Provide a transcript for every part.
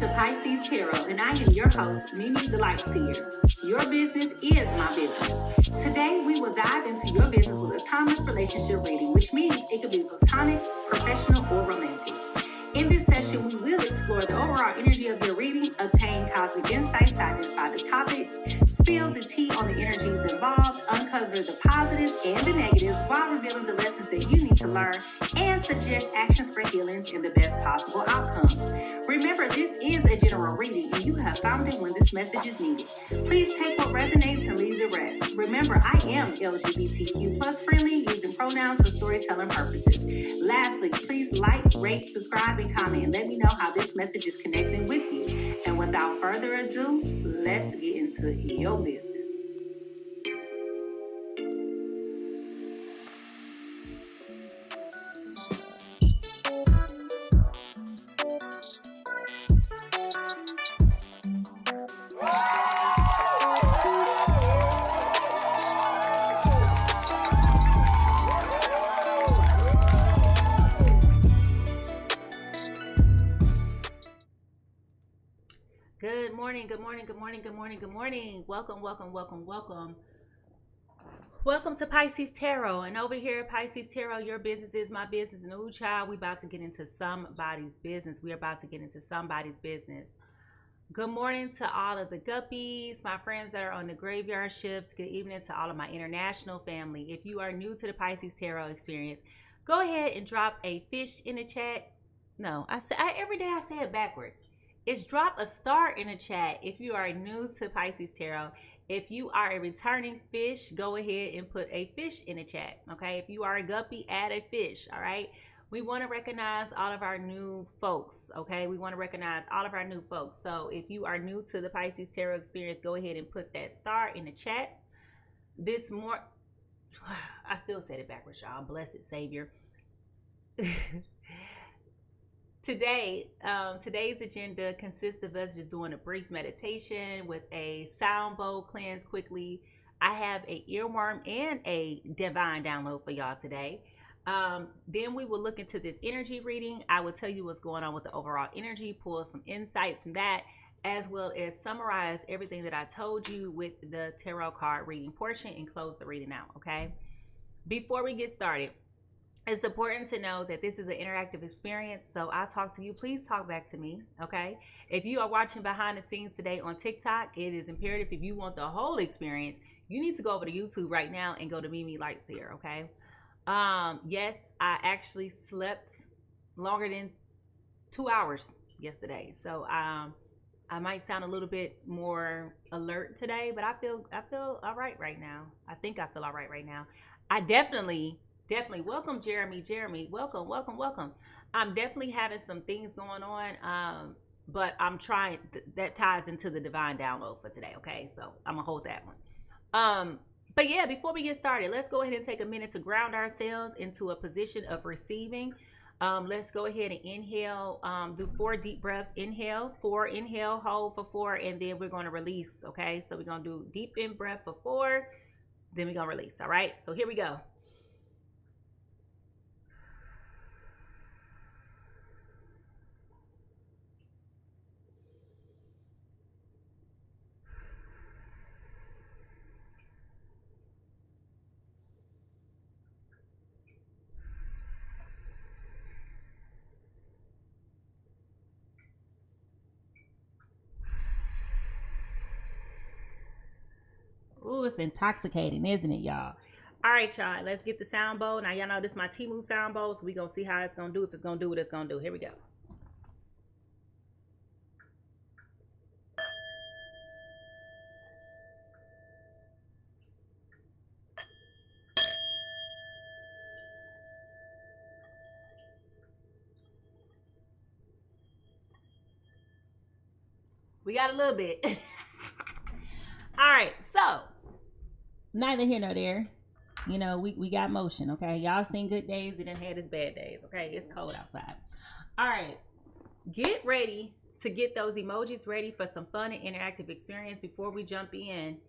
to Pisces Tarot, and I am your host, Mimi the Light Seer. Your business is my business. Today, we will dive into your business with a timeless relationship reading, which means it could be platonic, professional, or romantic. In this session, we will explore the overall energy of your reading, obtain cosmic insights to identify the topics, spill the tea on the energies involved, uncover the positives and the negatives while revealing the lessons that you need to learn, and suggest actions for healings and the best possible outcomes. Remember, this is a general reading and you have found it when this message is needed. Please take what resonates and leave the rest. Remember, I am LGBTQ plus friendly, using pronouns for storytelling purposes. Lastly, please like, rate, subscribe, and comment and let me know how this message is connecting with you. And without further ado, let's get into your business. Good morning. Welcome to Pisces Tarot. And over here at Pisces Tarot, your business is my business. And ooh, child, we about to get into somebody's business. Good morning to all of the guppies, my friends that are on the graveyard shift. Good evening to all of my international family. If you are new to the Pisces Tarot experience, go ahead and drop a fish in the chat. No, every day I say it backwards. It's drop a star in the chat if you are new to Pisces Tarot. If you are a returning fish, go ahead and put a fish in the chat. Okay, if you are a guppy, add a fish. All right, we want to recognize all of our new folks. Okay, so if you are new to the Pisces Tarot experience, go ahead and put that star in the chat. I still said it backwards, y'all. Blessed Savior. Today's agenda consists of us just doing a brief meditation with a sound bowl cleanse quickly. I have a earworm and a divine download for y'all today. Then we will look into this energy reading. I will tell you what's going on with the overall energy, pull some insights from that, as well as summarize everything that I told you with the tarot card reading portion and close the reading out, okay? Before we get started, it's important to know that this is an interactive experience, so I talk to you. Please talk back to me, okay? If you are watching behind the scenes today on TikTok, it is imperative if you want the whole experience, you need to go over to YouTube right now and go to Mimi Lightseer, okay? Yes, I actually slept longer than 2 hours yesterday, so I might sound a little bit more alert today, but I feel all right right now. I think I feel all right right now. I definitely welcome Jeremy, welcome. I'm definitely having some things going on, but I'm trying, that ties into the divine download for today, okay? So I'm gonna hold that one. But yeah, before we get started, let's go ahead and take a minute to ground ourselves into a position of receiving. Let's go ahead and inhale, do 4 deep breaths. Inhale, 4, inhale, hold for 4, and then we're gonna release, okay? So we're gonna do deep in breath for 4, then we're gonna release, all right? So here we go. Ooh, it's intoxicating, isn't it, y'all? All right, y'all, let's get the sound bowl. Now, y'all know this is my Timu sound bowl, so we're going to see how it's going to do. If it's going to do what it's going to do. Here we go. We got a little bit. All right, so neither here nor there. You know, we got motion, okay? Y'all seen good days, it didn't have its bad days, okay? It's cold outside. All right, get ready to get those emojis ready for some fun and interactive experience. Before we jump in,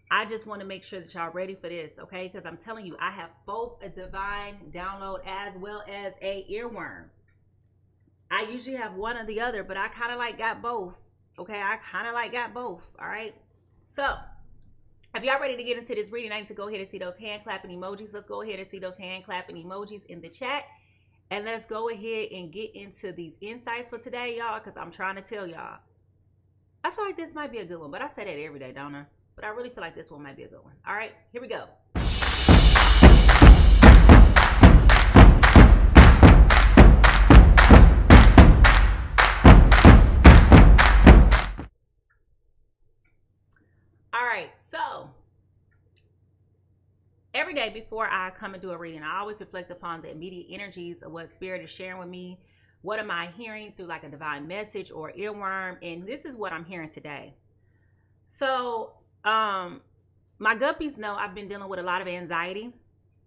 I just want to make sure that y'all ready for this, okay? Because I'm telling you, I have both a divine download as well as a earworm. I usually have one or the other, but I kind of like got both. Okay, I kind of like got both. All right. So if y'all ready to get into this reading, I need to go ahead and see those hand clapping emojis. Let's go ahead and see those hand clapping emojis in the chat. And let's go ahead and get into these insights for today, y'all, because I'm trying to tell y'all. I feel like this might be a good one, but I say that every day, don't I? But I really feel like this one might be a good one. All right, here we go. All right, so every day before I come and do a reading, I always reflect upon the immediate energies of what Spirit is sharing with me. What am I hearing through like a divine message or earworm? And this is what I'm hearing today. So my guppies know I've been dealing with a lot of anxiety.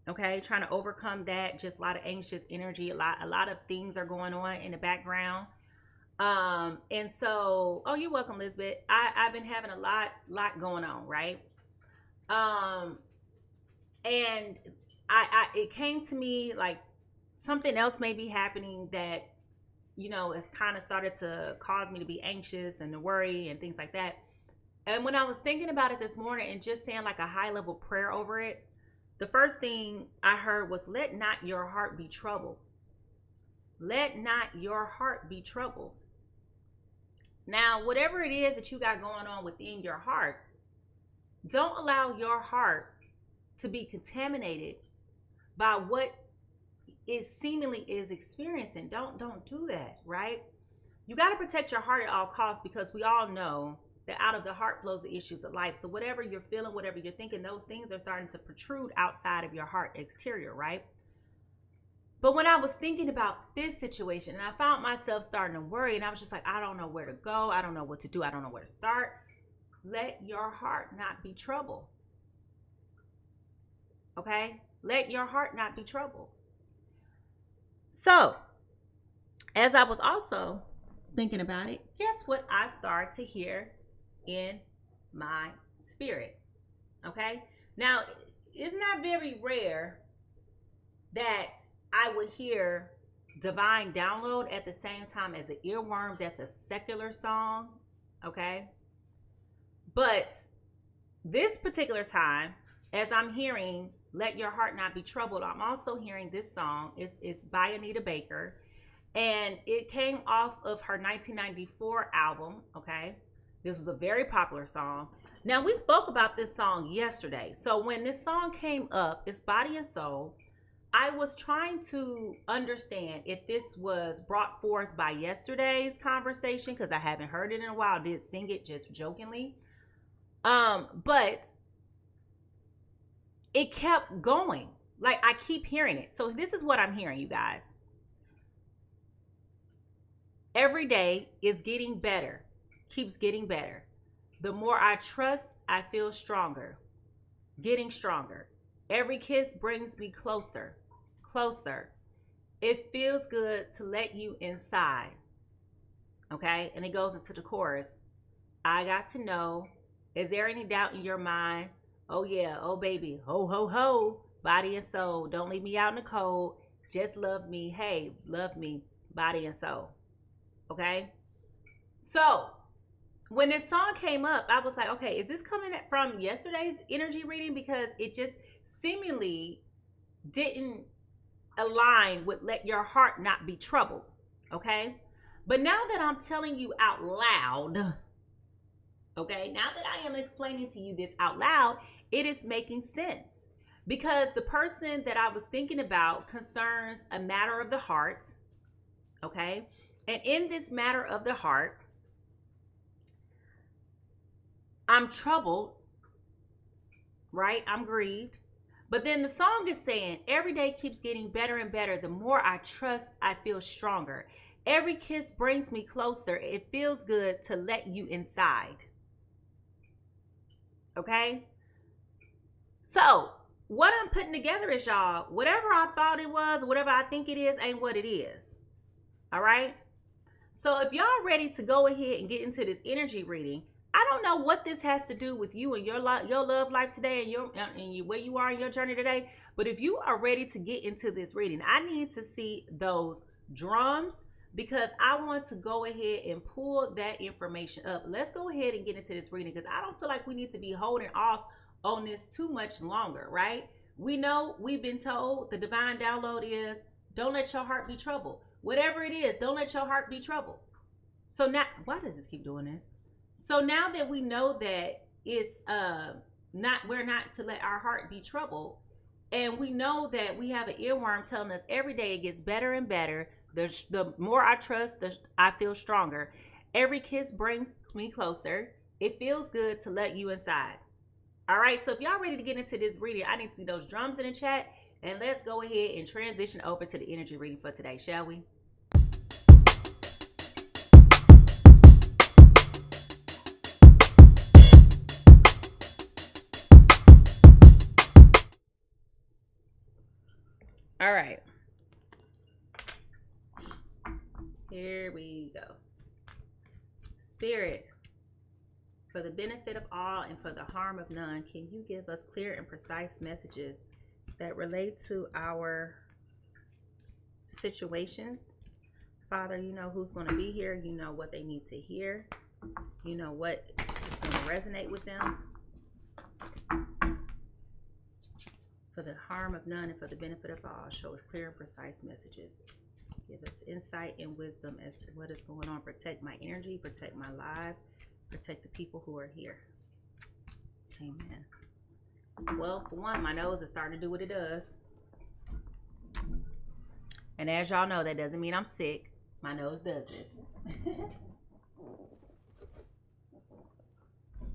Okay, trying to overcome that. Just a lot of anxious energy. A lot of things are going on in the background. And so, oh, you're welcome, Elizabeth. I've been having a lot going on, right? And it came to me like something else may be happening that, you know, it's kind of started to cause me to be anxious and to worry and things like that. And when I was thinking about it this morning and just saying like a high level prayer over it, the first thing I heard was, let not your heart be troubled. Let not your heart be troubled. Now, whatever it is that you got going on within your heart, don't allow your heart to be contaminated by what it seemingly is experiencing. Don't do that, right? You got to protect your heart at all costs, because we all know that out of the heart flows the issues of life. So whatever you're feeling, whatever you're thinking, those things are starting to protrude outside of your heart exterior, right? But when I was thinking about this situation and I found myself starting to worry, and I was just like, I don't know where to go. I don't know what to do. I don't know where to start. Let your heart not be troubled. Okay? Let your heart not be troubled. So, as I was also thinking about it, guess what I started to hear in my spirit? Okay? Now, it's not very rare that I would hear divine download at the same time as an earworm that's a secular song. Okay? But this particular time, as I'm hearing Let Your Heart Not Be Troubled, I'm also hearing this song. It's by Anita Baker. And it came off of her 1994 album, okay? This was a very popular song. Now, we spoke about this song yesterday. So when this song came up, it's Body and Soul, I was trying to understand if this was brought forth by yesterday's conversation, because I haven't heard it in a while. I did sing it just jokingly. But it kept going. Like, I keep hearing it. So this is what I'm hearing, you guys. Every day is getting better, keeps getting better. The more I trust, I feel stronger, getting stronger. Every kiss brings me closer, closer. It feels good to let you inside. Okay, and it goes into the chorus. I got to know, is there any doubt in your mind? Oh yeah, oh baby, ho, ho, ho. Body and soul, don't leave me out in the cold. Just love me, hey, love me, body and soul. Okay, so when this song came up, I was like, okay, is this coming from yesterday's energy reading? Because it just seemingly didn't align with let your heart not be troubled. Okay, but now that I'm telling you out loud, okay, now that I am explaining to you this out loud, it is making sense, because the person that I was thinking about concerns a matter of the heart. Okay, and in this matter of the heart, I'm troubled, right? I'm grieved. But then the song is saying, every day keeps getting better and better. The more I trust, I feel stronger. Every kiss brings me closer. It feels good to let you inside. Okay? So, what I'm putting together is, y'all, whatever I thought it was, whatever I think it is, ain't what it is. All right? So if y'all ready to go ahead and get into this energy reading, I don't know what this has to do with you and your love life today and where you are in your journey today. But if you are ready to get into this reading, I need to see those drums, because I want to go ahead and pull that information up. Let's go ahead and get into this reading, because I don't feel like we need to be holding off on this too much longer, right? We know, we've been told, the divine download is, don't let your heart be troubled. Whatever it is, don't let your heart be troubled. So now, why does this keep doing this? So now that we know that it's we're not to let our heart be troubled, and we know that we have an earworm telling us every day it gets better and better. The more I trust, I feel stronger. Every kiss brings me closer. It feels good to let you inside. All right, so if y'all ready to get into this reading, I need to see those drums in the chat, and let's go ahead and transition over to the energy reading for today, shall we? All right. Here we go. Spirit, for the benefit of all and for the harm of none, can you give us clear and precise messages that relate to our situations? Father, you know who's going to be here. You know what they need to hear. You know what is going to resonate with them. For the harm of none and for the benefit of all, show us clear and precise messages. Give us insight and wisdom as to what is going on. Protect my energy, protect my life, protect the people who are here. Amen. Well, for one, my nose is starting to do what it does. And as y'all know, that doesn't mean I'm sick. My nose does this.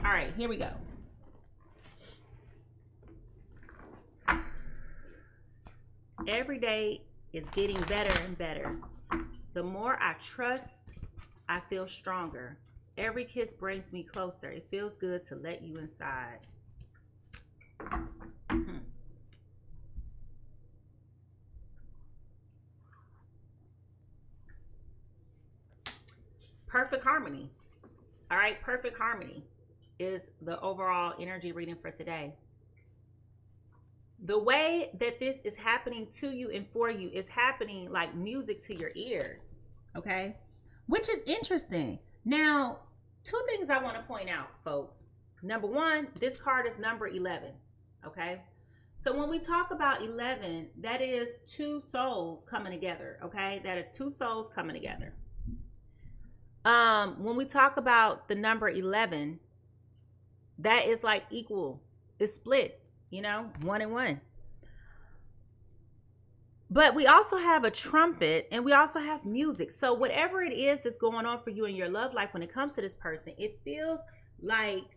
All right, here we go. Every day is getting better and better. The more I trust, I feel stronger. Every kiss brings me closer. It feels good to let you inside. Perfect harmony. All right, perfect harmony is the overall energy reading for today. The way that this is happening to you and for you is happening like music to your ears, okay? Which is interesting. Now, two things I want to point out, folks. Number one, this card is number 11, okay? So when we talk about 11, that is two souls coming together, okay? That is two souls coming together. When we talk about the number 11, that is like equal, it's split. You know, 1 and 1. But we also have a trumpet and we also have music. So whatever it is that's going on for you in your love life when it comes to this person, it feels like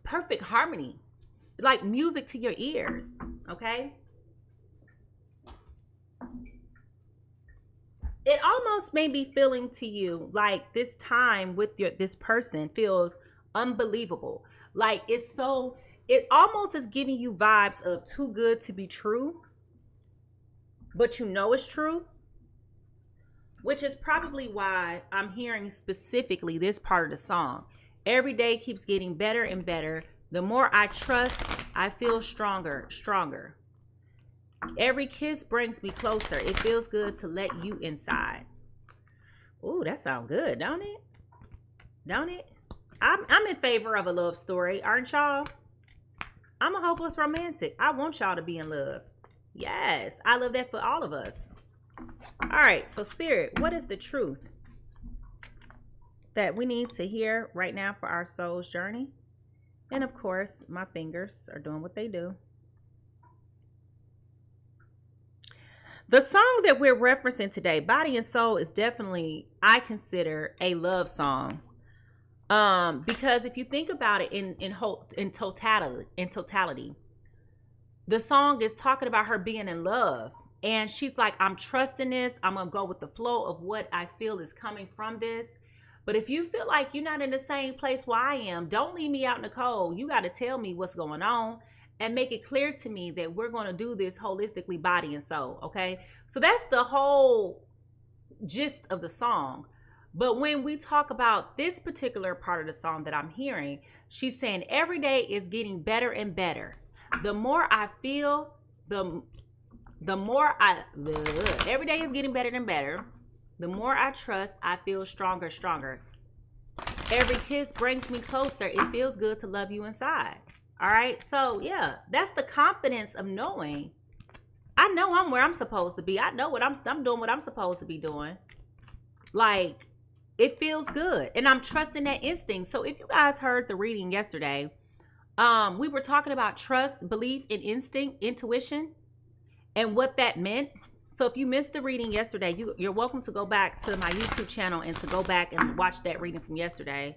perfect harmony, like music to your ears, okay? It almost may be feeling to you like this time with this person feels unbelievable. Like it almost is giving you vibes of too good to be true, but you know it's true, which is probably why I'm hearing specifically this part of the song. Every day keeps getting better and better. The more I trust, I feel stronger. Every kiss brings me closer. It feels good to let you inside. Ooh, that sounds good, don't it? Don't it? I'm in favor of a love story, aren't y'all? I'm a hopeless romantic. I want y'all to be in love. Yes, I love that for all of us. All right, so Spirit, what is the truth that we need to hear right now for our soul's journey? And of course, my fingers are doing what they do. The song that we're referencing today, Body and Soul, is definitely, I consider, a love song. Because if you think about it in totality, the song is talking about her being in love, and she's like, I'm trusting this. I'm gonna go with the flow of what I feel is coming from this. But if you feel like you're not in the same place where I am, don't leave me out in the cold. You got to tell me what's going on and make it clear to me that we're going to do this holistically, body and soul. Okay, so that's the whole gist of the song. But when we talk about this particular part of the song that I'm hearing, she's saying every day is getting better and better. The more I feel, the more every day is getting better and better. The more I trust, I feel stronger, stronger. Every kiss brings me closer. It feels good to love you inside. All right. So yeah, that's the confidence of knowing. I know I'm where I'm supposed to be. I know what I'm doing what I'm supposed to be doing. Like, it feels good. And I'm trusting that instinct. So if you guys heard the reading yesterday, we were talking about trust, belief, and instinct, intuition, and what that meant. So if you missed the reading yesterday, you're welcome to go back to my YouTube channel and to go back and watch that reading from yesterday.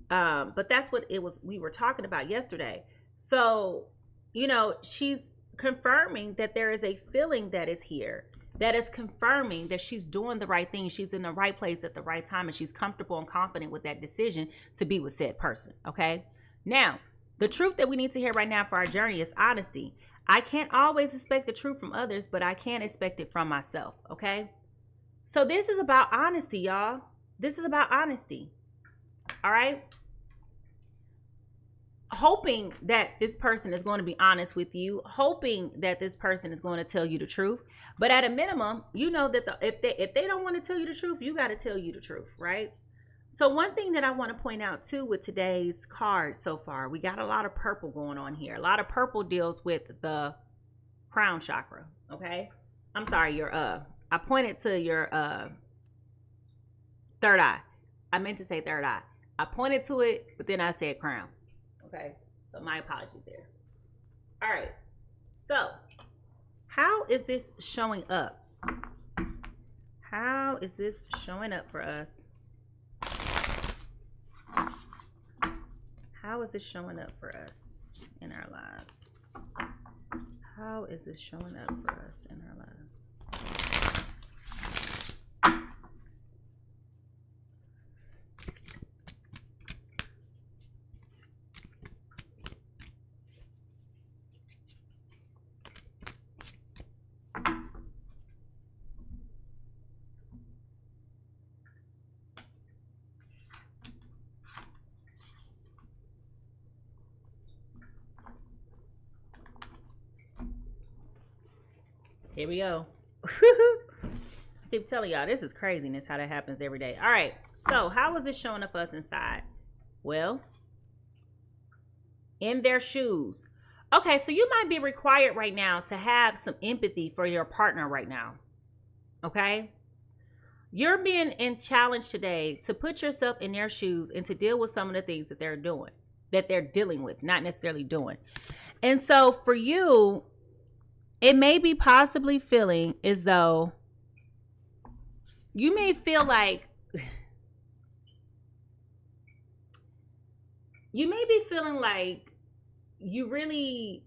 But that's what it was we were talking about yesterday. So, you know, she's confirming that there is a feeling that is here, that is confirming that she's doing the right thing. She's in the right place at the right time, and she's comfortable and confident with that decision to be with said person. Okay. Now, the truth that we need to hear right now for our journey is honesty. I can't always expect the truth from others, but I can expect it from myself. Okay. So this is about honesty, y'all. This is about honesty. All right. Hoping that this person is going to be honest with you, hoping that this person is going to tell you the truth. But at a minimum, you know that if they don't want to tell you the truth, you got to tell you the truth, right? So one thing that I want to point out too with today's card so far, we got a lot of purple going on here. A lot of purple deals with the crown chakra. Okay. I'm sorry, I pointed to your third eye. I meant to say third eye. I pointed to it, but then I said crown. Okay. So my apologies there. All right. So how is this showing up? How is this showing up for us? How is this showing up for us in our lives? How is this showing up for us in our lives? Here we go. I keep telling y'all, this is craziness how that happens every day. All right. So how is this showing up for us inside? Well, in their shoes. Okay. So you might be required right now to have some empathy for your partner right now. Okay. You're being challenged today to put yourself in their shoes and to deal with some of the things that they're doing, that they're dealing with, not necessarily doing. And so for you, it may be possibly feeling as though you may feel like you may be feeling like you really,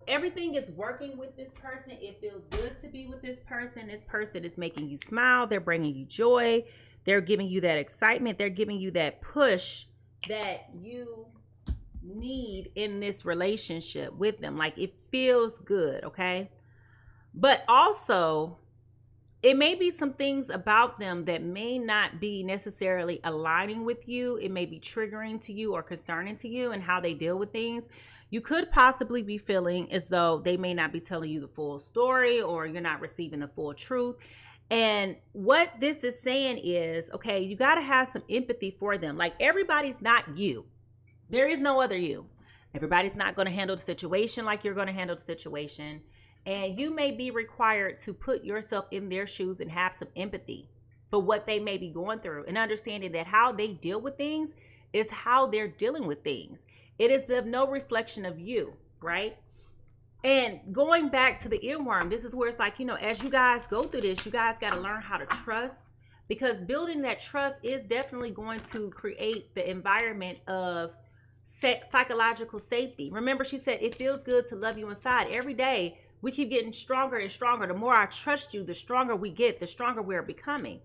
everything is working with this person. It feels good to be with this person. This person is making you smile. They're bringing you joy. They're giving you that excitement. They're giving you that push that you need in this relationship with them. Like, it feels good. Okay. But also, it may be some things about them that may not be necessarily aligning with you. It may be triggering to you or concerning to you and how they deal with things. You could possibly be feeling as though they may not be telling you the full story, or you're not receiving the full truth. And what this is saying is, okay, you got to have some empathy for them. Like, everybody's not you. There is no other you. Everybody's not going to handle the situation like you're going to handle the situation. And you may be required to put yourself in their shoes and have some empathy for what they may be going through, and understanding that how they deal with things is how they're dealing with things. It is of no reflection of you, right? And going back to the earworm, this is where it's like, you know, as you guys go through this, you guys got to learn how to trust, because building that trust is definitely going to create the environment of psychological safety. Remember, she said it feels good to love you inside. Every day we keep getting stronger and stronger. The more I trust you, the stronger we get, the stronger we're becoming.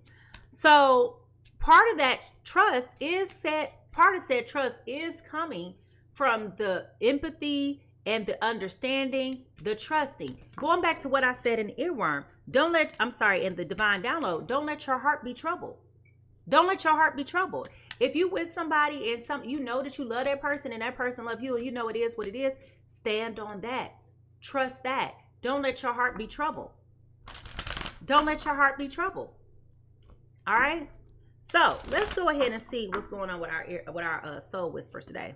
So part of that trust is said trust is coming from the empathy and the understanding, the trusting. Going back to what I said in earworm, in the divine download, don't let your heart be troubled. Don't let your heart be troubled. If you with somebody and you know that you love that person and that person love you, and you know it is what it is, stand on that. Trust that. Don't let your heart be troubled. Don't let your heart be troubled. All right. So let's go ahead and see what's going on with our soul whispers today.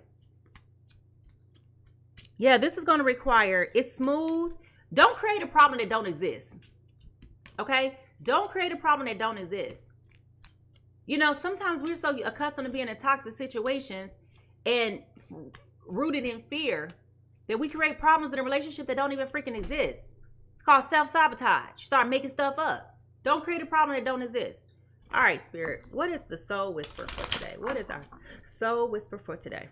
Yeah, this is going to require, it's smooth. Don't create a problem that don't exist. Okay? Don't create a problem that don't exist. You know, sometimes we're so accustomed to being in toxic situations and rooted in fear that we create problems in a relationship that don't even freaking exist. It's called self-sabotage. Start making stuff up. Don't create a problem that don't exist. All right, Spirit. What is the soul whisper for today? What is our soul whisper for today?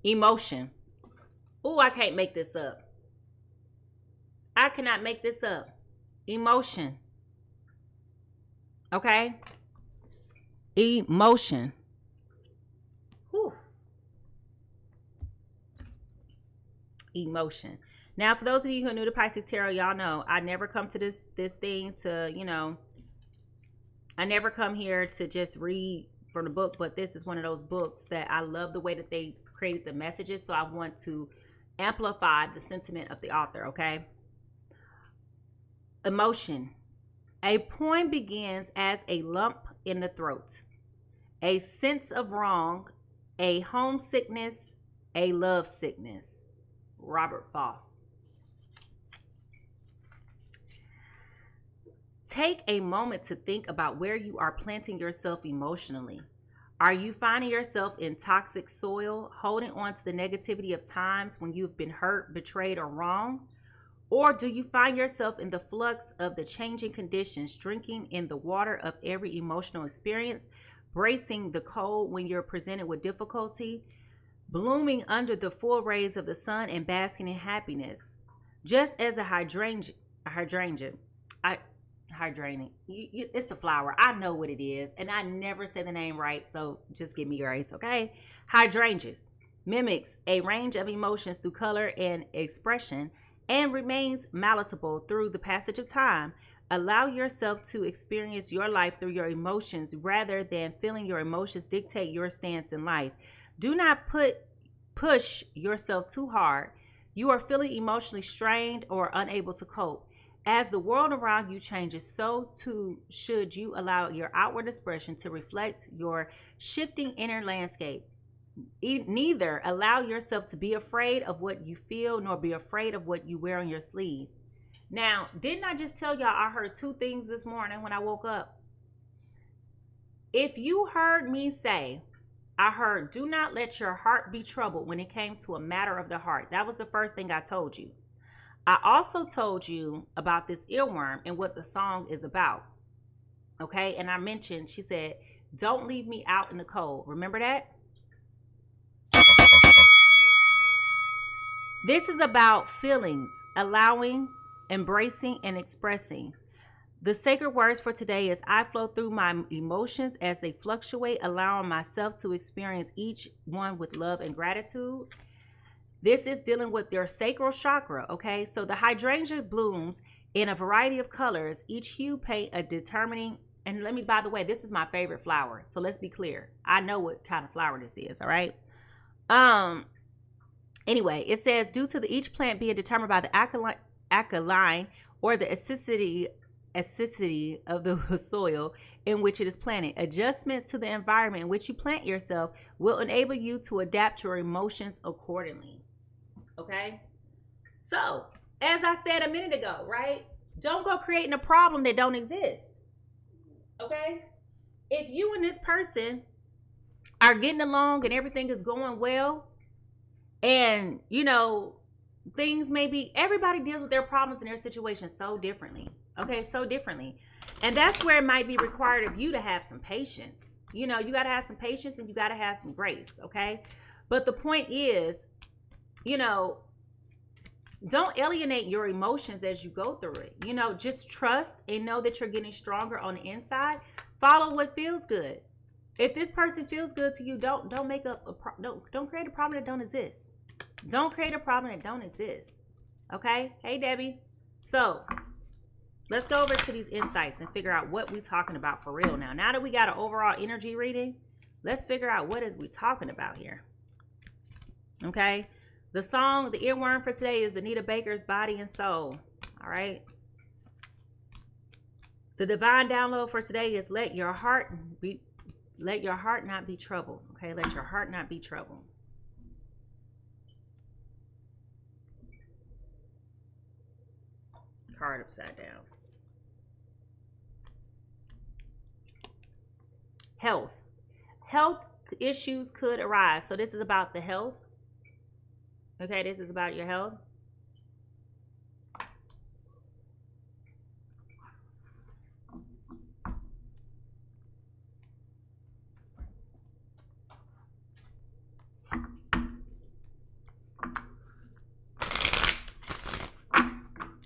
Emotion. Oh, I can't make this up. I cannot make this up. Emotion. Okay? Emotion. Whew. Emotion. Now, for those of you who are new to Pisces Tarot, y'all know I never come to this thing to, you know, I never come here to just read from the book, but this is one of those books that I love the way that they created the messages, so I want to amplify the sentiment of the author, okay? Emotion. A poem begins as a lump in the throat, a sense of wrong, a homesickness, a love sickness. Robert Frost. Take a moment to think about where you are planting yourself emotionally. Are you finding yourself in toxic soil, holding on to the negativity of times when you've been hurt, betrayed, or wrong? Or do you find yourself in the flux of the changing conditions, drinking in the water of every emotional experience, bracing the cold when you're presented with difficulty, blooming under the full rays of the sun and basking in happiness? Just as a hydrangea, it's the flower. I know what it is, and I never say the name right, so just give me grace, okay? Hydrangeas mimics a range of emotions through color and expression and remains malleable through the passage of time. Allow yourself to experience your life through your emotions rather than feeling your emotions dictate your stance in life. Do not push yourself too hard. You are feeling emotionally strained or unable to cope. As the world around you changes, so too should you allow your outward expression to reflect your shifting inner landscape. Neither allow yourself to be afraid of what you feel nor be afraid of what you wear on your sleeve. Now, didn't I just tell y'all I heard two things this morning when I woke up? If you heard me say, I heard, do not let your heart be troubled when it came to a matter of the heart. That was the first thing I told you. I also told you about this earworm and what the song is about. Okay? And I mentioned, she said, don't leave me out in the cold. Remember that? This is about feelings, allowing, embracing, and expressing. The sacred words for today is I flow through my emotions as they fluctuate, allowing myself to experience each one with love and gratitude. This is dealing with your sacral chakra, okay? So the hydrangea blooms in a variety of colors, each hue paint a determining, and let me, by the way, this is my favorite flower. So let's be clear. I know what kind of flower this is, all right? Anyway, it says, due to each plant being determined by the alkaline or the acidity of the soil in which it is planted, adjustments to the environment in which you plant yourself will enable you to adapt your emotions accordingly. Okay? So, as I said a minute ago, right? Don't go creating a problem that don't exist. Okay? If you and this person are getting along and everything is going well, and, you know, things may be, everybody deals with their problems and their situations so differently. Okay, so differently. And that's where it might be required of you to have some patience. You know, you got to have some patience and you got to have some grace, okay? But the point is, you know, don't alienate your emotions as you go through it. You know, just trust and know that you're getting stronger on the inside. Follow what feels good. If this person feels good to you, don't make up don't create a problem that don't exist. Don't create a problem that don't exist. Okay? Hey, Debbie. So, let's go over to these insights and figure out what we're talking about for real now. Now that we got an overall energy reading, Let's figure out what is we talking about here. Okay. The song, the earworm for today is Anita Baker's Body and Soul. All right. The divine download for today is let your heart not be troubled. Okay. Let your heart not be troubled. Card upside down. Health issues could arise. So this is about the health. Okay, this is about your health.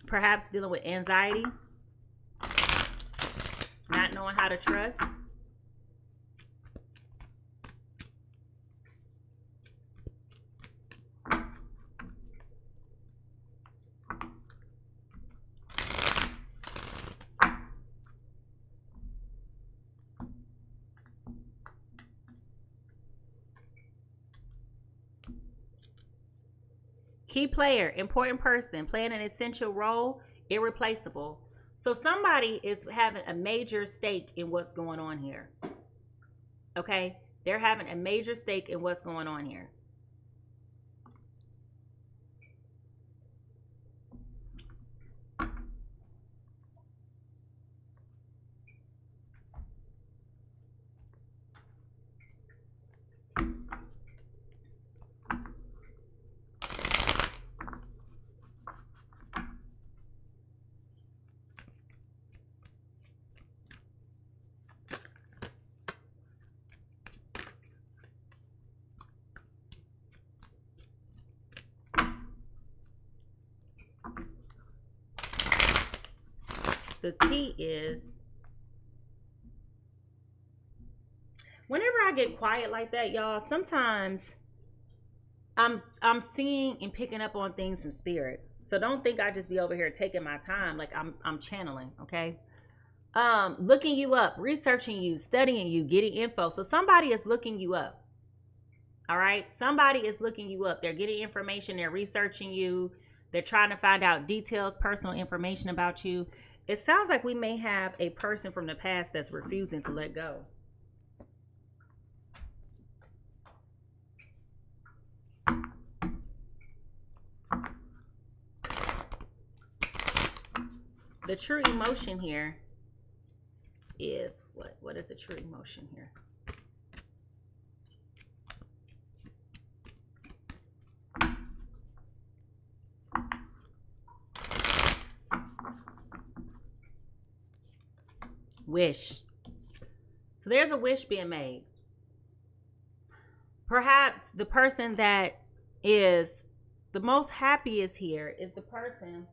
Perhaps dealing with anxiety, not knowing how to trust. Key player, important person, playing an essential role, irreplaceable. So somebody is having a major stake in what's going on here. Okay? They're having a major stake in what's going on here. The T is, whenever I get quiet like that, y'all, sometimes I'm seeing and picking up on things from spirit. So don't think I just be over here taking my time like I'm channeling, okay? Looking you up, researching you, studying you, getting info. So somebody is looking you up. All right? Somebody is looking you up. They're getting information, they're researching you, they're trying to find out details, personal information about you. It sounds like we may have a person from the past that's refusing to let go. The true emotion here is what? What is the true emotion here? Wish. So there's a wish being made. Perhaps the person that is the most happiest here is the person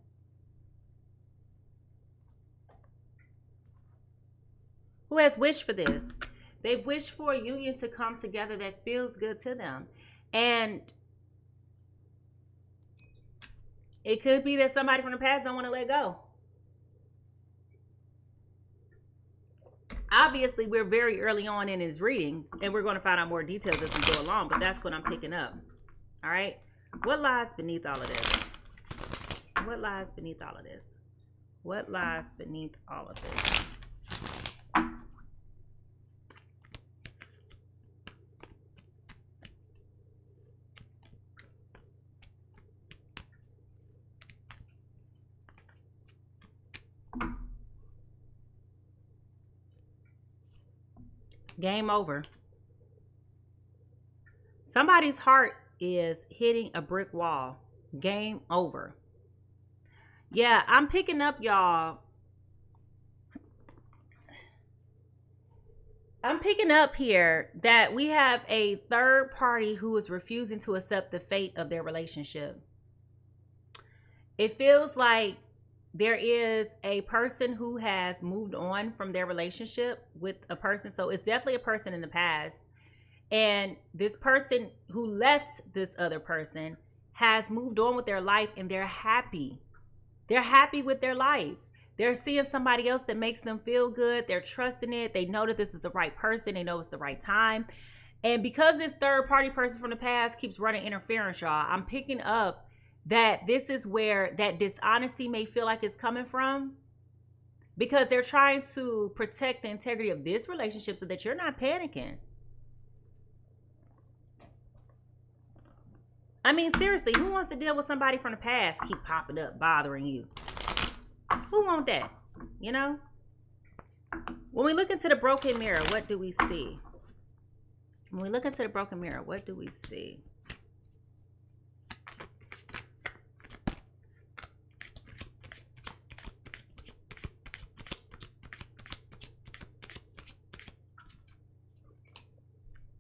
who has wished for this. They've wished for a union to come together that feels good to them. And it could be that somebody from the past don't want to let go. Obviously, we're very early on in his reading, and we're going to find out more details as we go along, but that's what I'm picking up. All right? What lies beneath all of this? What lies beneath all of this? What lies beneath all of this? Game over. Somebody's heart is hitting a brick wall. Game over. Yeah, I'm picking up, y'all. I'm picking up here that we have a third party who is refusing to accept the fate of their relationship. It feels like there is a person who has moved on from their relationship with a person. So it's definitely a person in the past. And this person who left this other person has moved on with their life and they're happy. They're happy with their life. They're seeing somebody else that makes them feel good. They're trusting it. They know that this is the right person. They know it's the right time. And because this third party person from the past keeps running interference, y'all, I'm picking up that this is where that dishonesty may feel like it's coming from, because they're trying to protect the integrity of this relationship so that you're not panicking. I mean, seriously, who wants to deal with somebody from the past keep popping up, bothering you? Who want that? You know? When we look into the broken mirror, what do we see? When we look into the broken mirror, what do we see?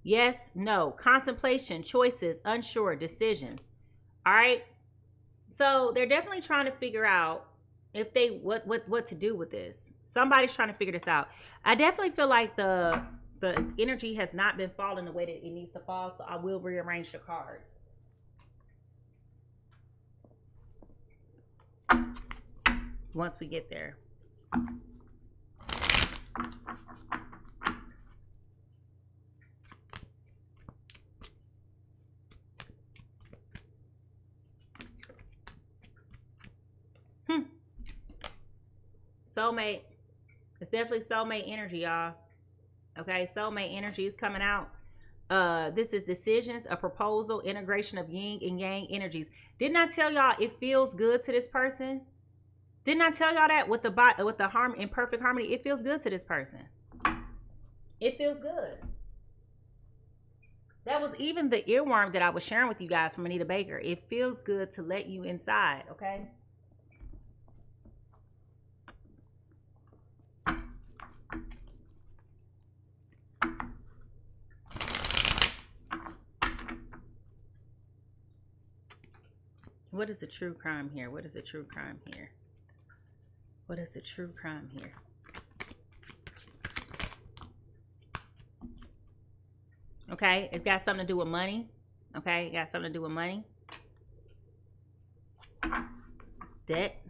Yes, no, contemplation, choices, unsure, decisions. All right. So they're definitely trying to figure out if they what to do with this. Somebody's trying to figure this out. I definitely feel like the energy has not been falling the way that it needs to fall, so I will rearrange the cards. Once we get there. Soulmate. It's definitely soulmate energy, y'all. Okay, soulmate energy is coming out. This is decisions, a proposal, integration of yin and yang energies. Didn't I tell y'all it feels good to this person? Didn't I tell y'all that with the harm in perfect harmony? It feels good to this person. It feels good. That was even the earworm that I was sharing with you guys from Anita Baker. It feels good to let you inside, okay? What is the true crime here? What is the true crime here? What is the true crime here? Okay, it got something to do with money. Okay, it got something to do with money. Debt.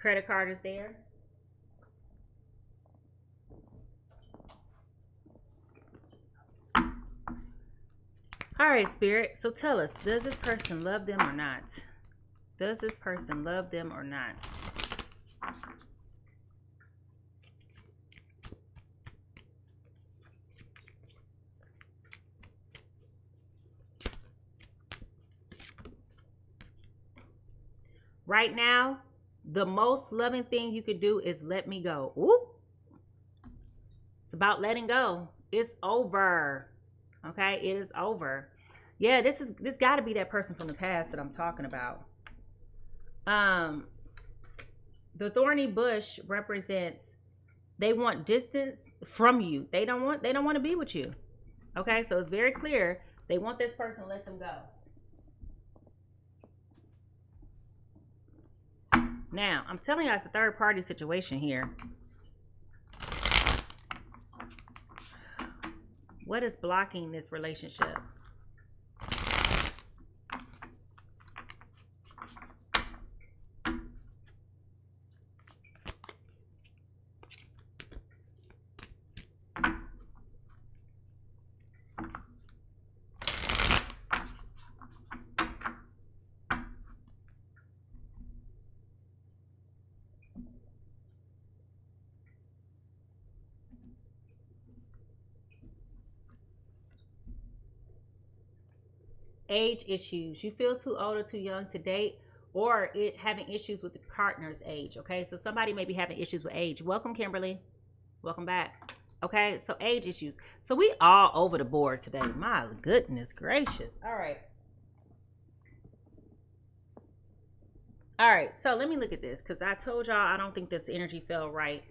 Credit card is there. All right, Spirit. So tell us, does this person love them or not? Does this person love them or not? Right now, the most loving thing you could do is let me go. Ooh. It's about letting go. It's over. Okay, it is over. Yeah, this got to be that person from the past that I'm talking about. The thorny bush represents they want distance from you. They don't want to be with you. Okay, so it's very clear they want this person to let them go. Now, I'm telling you, it's a third party situation here. What is blocking this relationship? Age issues. You feel too old or too young to date, or having issues with the partner's age. Okay, so somebody may be having issues with age. Welcome, Kimberly. Welcome back. Okay, so age issues. So we all over the board today. My goodness gracious. All right. All right, so let me look at this, because I told y'all I don't think this energy felt right.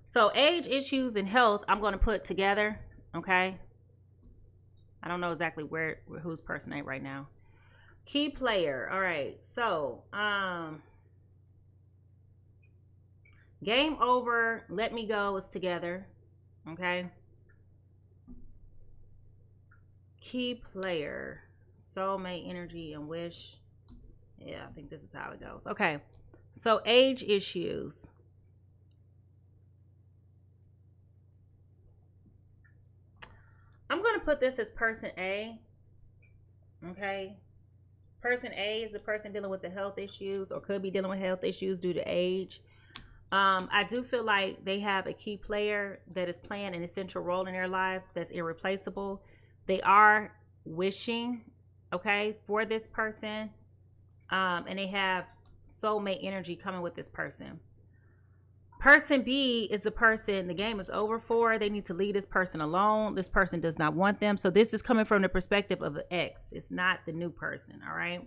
So age issues and health, I'm going to put together. Okay. I don't know exactly whose person ain't right now. Key player. All right. So, game over. Let me go is together. Okay. Key player. Soulmate energy and wish. Yeah, I think this is how it goes. Okay. So age issues. to put this as person A. Okay. Person A is the person dealing with the health issues or could be dealing with health issues due to age. I do feel like they have a key player that is playing an essential role in their life that's irreplaceable. They are wishing, okay, for this person. And they have soulmate energy coming with this person. Person B is the person the game is over for. They need to leave this person alone. This person does not want them. So this is coming from the perspective of an ex. It's not the new person, all right?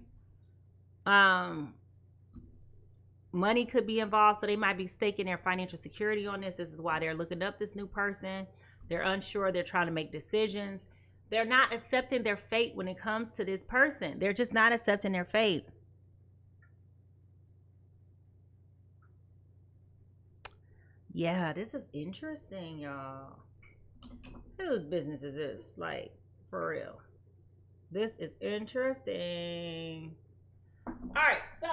Money could be involved, so they might be staking their financial security on this. This is why they're looking up this new person. They're unsure. They're trying to make decisions. They're not accepting their fate when it comes to this person. They're just not accepting their fate. Yeah, this is interesting, y'all. Whose business is this? Like, for real. This is interesting. All right, so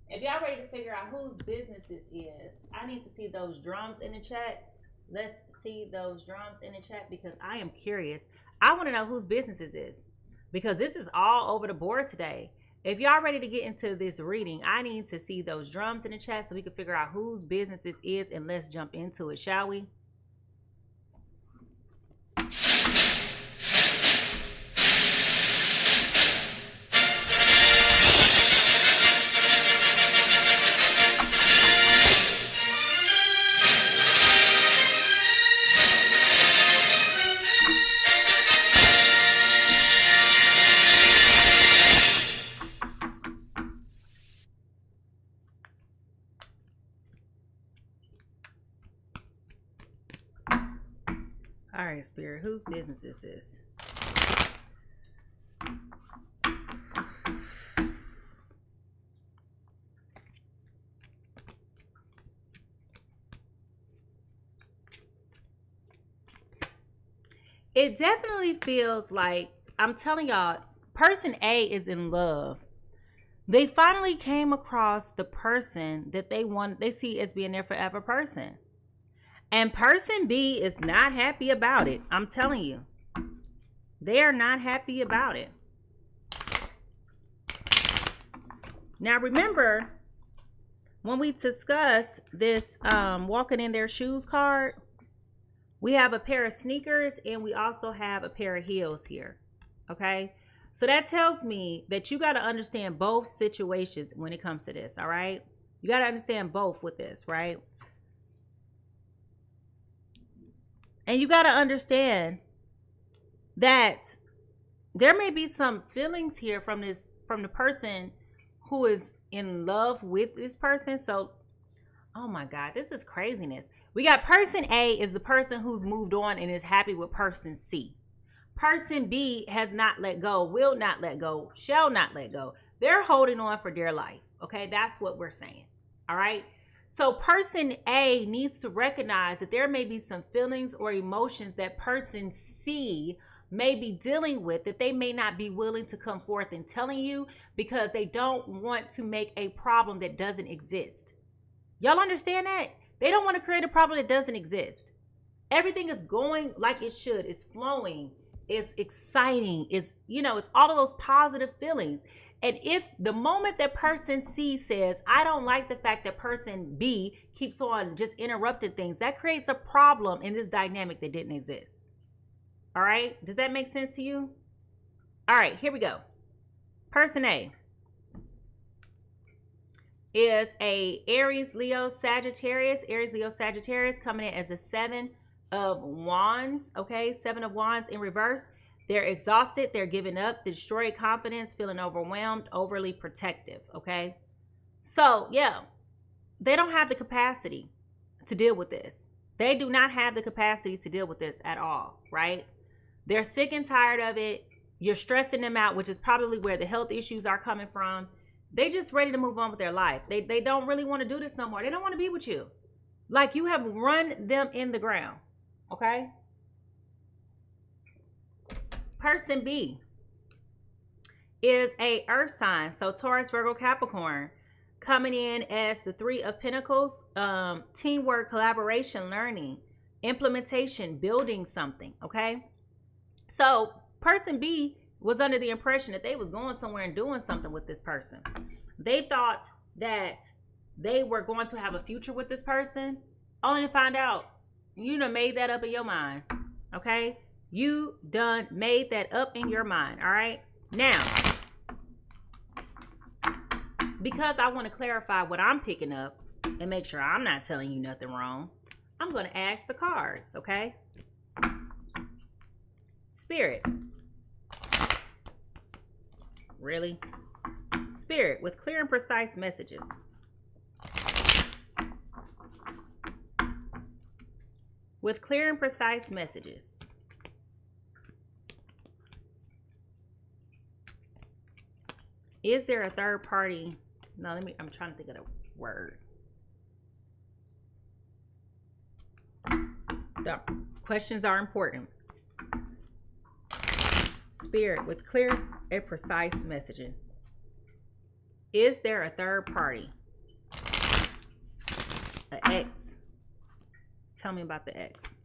if y'all ready to figure out whose business this is, I need to see those drums in the chat. Let's see those drums in the chat because I am curious. I want to know whose business this is because this is all over the board today. If y'all ready to get into this reading, I need to see those drums in the chat so we can figure out whose business this is, and let's jump into it, shall we? All right, Spirit, whose business is this? It definitely feels like, I'm telling y'all, person A is in love. They finally came across the person that they see as being their forever person. And person B is not happy about it. I'm telling you. They are not happy about it. Now remember, when we discussed this walking in their shoes card, we have a pair of sneakers and we also have a pair of heels here. Okay? So that tells me that you got to understand both situations when it comes to this. All right? You got to understand both with this, right? And you got to understand that there may be some feelings here from the person who is in love with this person. So, oh my God, this is craziness. We got person A is the person who's moved on and is happy with person C. Person B has not let go, will not let go, shall not let go. They're holding on for dear life. Okay, that's what we're saying. All right. So person A needs to recognize that there may be some feelings or emotions that person C may be dealing with that they may not be willing to come forth and telling you because they don't want to make a problem that doesn't exist. Y'all understand that? They don't want to create a problem that doesn't exist. Everything is going like it should. It's flowing. It's exciting. It's all of those positive feelings. And if the moment that person C says, I don't like the fact that person B keeps on just interrupting things, that creates a problem in this dynamic that didn't exist. All right. Does that make sense to you? All right, here we go. Person A is a Aries, Leo, Sagittarius. Aries, Leo, Sagittarius coming in as a 7 of Wands. Okay, 7 of Wands in reverse. They're exhausted. They're giving up. Destroyed confidence, feeling overwhelmed, overly protective. Okay. So, yeah, they don't have the capacity to deal with this. They do not have the capacity to deal with this at all. Right. They're sick and tired of it. You're stressing them out, which is probably where the health issues are coming from. They just ready to move on with their life. They don't really want to do this no more. They don't want to be with you. Like you have run them in the ground. Okay. Person B is a earth sign. So Taurus, Virgo, Capricorn coming in as the 3 of Pentacles. Teamwork, collaboration, learning, implementation, building something. Okay. So person B was under the impression that they was going somewhere and doing something with this person. They thought that they were going to have a future with this person, only to find out you done made that up in your mind. Okay? You done made that up in your mind. All right? Now, because I want to clarify what I'm picking up and make sure I'm not telling you nothing wrong, I'm going to ask the cards, okay? Spirit. Really? Spirit, with clear and precise messages. With clear and precise messages. Is there a third party? No, I'm trying to think of the word. The questions are important. Spirit, with clear and precise messaging. Is there a third party? An ex. Tell me about the ex.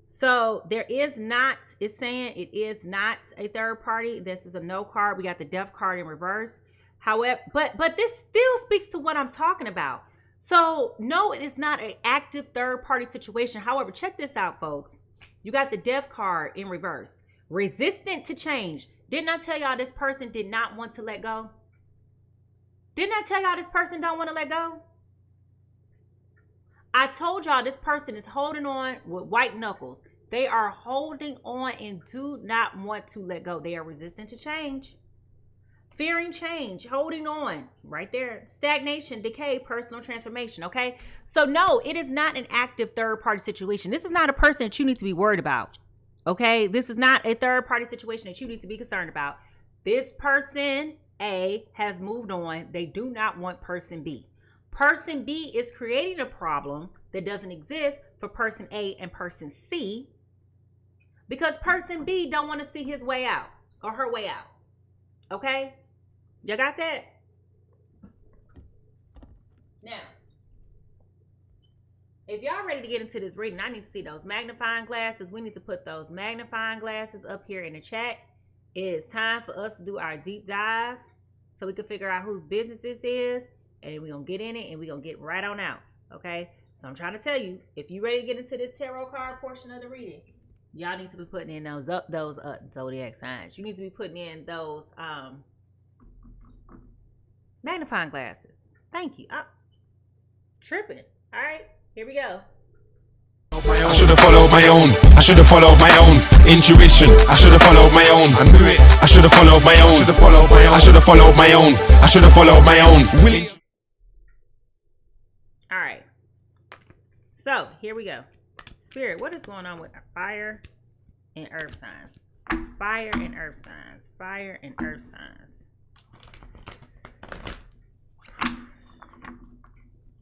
So there is not, it's saying it is not a third party. This is a no card. We got the death card in reverse. However, but this still speaks to what I'm talking about. So no, it is not an active third party situation. However, check this out, folks. You got the death card in reverse. Resistant to change. Didn't I tell y'all this person did not want to let go? Didn't I tell y'all this person don't want to let go? I told y'all this person is holding on with white knuckles. They are holding on and do not want to let go. They are resistant to change. Fearing change, holding on, right there. Stagnation, decay, personal transformation, okay? So no, it is not an active third party situation. This is not a person that you need to be worried about, okay? This is not a third party situation that you need to be concerned about. This person A has moved on. They do not want person B. Person B is creating a problem that doesn't exist for person A and person C because person B don't want to see his way out or her way out. Okay? You got that? Now, if y'all ready to get into this reading, I need to see those magnifying glasses. We need to put those magnifying glasses up here in the chat. It is time for us to do our deep dive so we can figure out whose business this is. And we're going to get in it and we're going to get right on out. Okay? So I'm trying to tell you, if you're ready to get into this tarot card portion of the reading, y'all need to be putting in those zodiac signs. You need to be putting in those magnifying glasses. Thank you. I'm tripping. All right, here we go. I should have followed my own. I should have followed my own intuition. I should have followed my own. I knew it. I should have followed my own. I should have followed my own. I should have followed my own. I should have followed my own. Willing. All right. So here we go. Spirit, what is going on with fire and earth signs? Fire and earth signs. Fire and earth signs.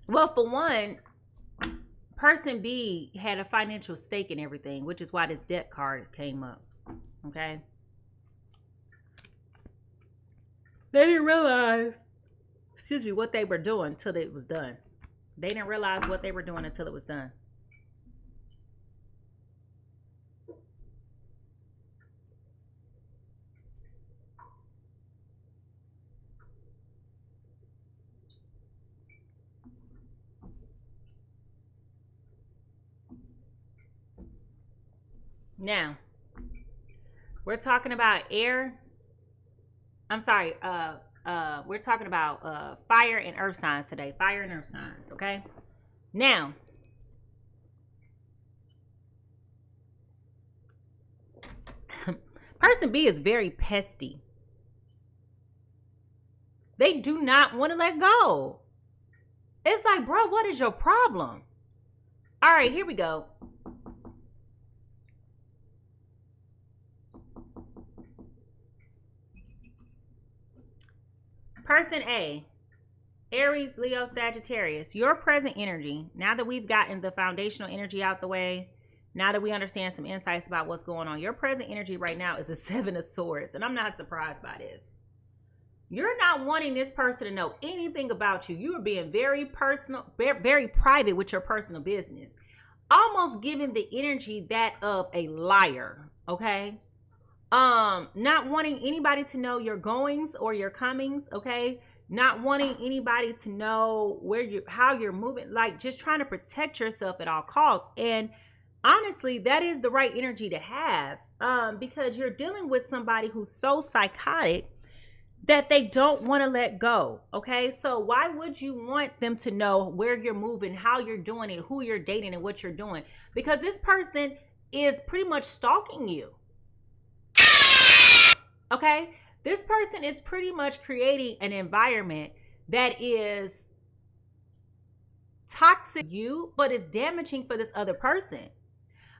Well, for one, person B had a financial stake in everything, which is why this debt card came up. Okay? They didn't realize, what they were doing until it was done. They didn't realize what they were doing until it was done. Now, we're talking about air. I'm sorry, we're talking about fire and earth signs today. Fire and earth signs, okay? Now, person B is very pesty. They do not want to let go. It's like, bro, what is your problem? All right, here we go. Person A, Aries, Leo, Sagittarius, your present energy, now that we've gotten the foundational energy out the way, now that we understand some insights about what's going on, your present energy right now is a 7 of Swords, and I'm not surprised by this. You're not wanting this person to know anything about you. You are being very personal, very private with your personal business, almost giving the energy that of a liar, okay? Not wanting anybody to know your goings or your comings, okay? Not wanting anybody to know how you're moving, like just trying to protect yourself at all costs. And honestly, that is the right energy to have, because you're dealing with somebody who's so psychotic that they don't want to let go, okay? So why would you want them to know where you're moving, how you're doing it, who you're dating, and what you're doing? Because this person is pretty much stalking you. Okay, this person is pretty much creating an environment that is toxic to you, but is damaging for this other person.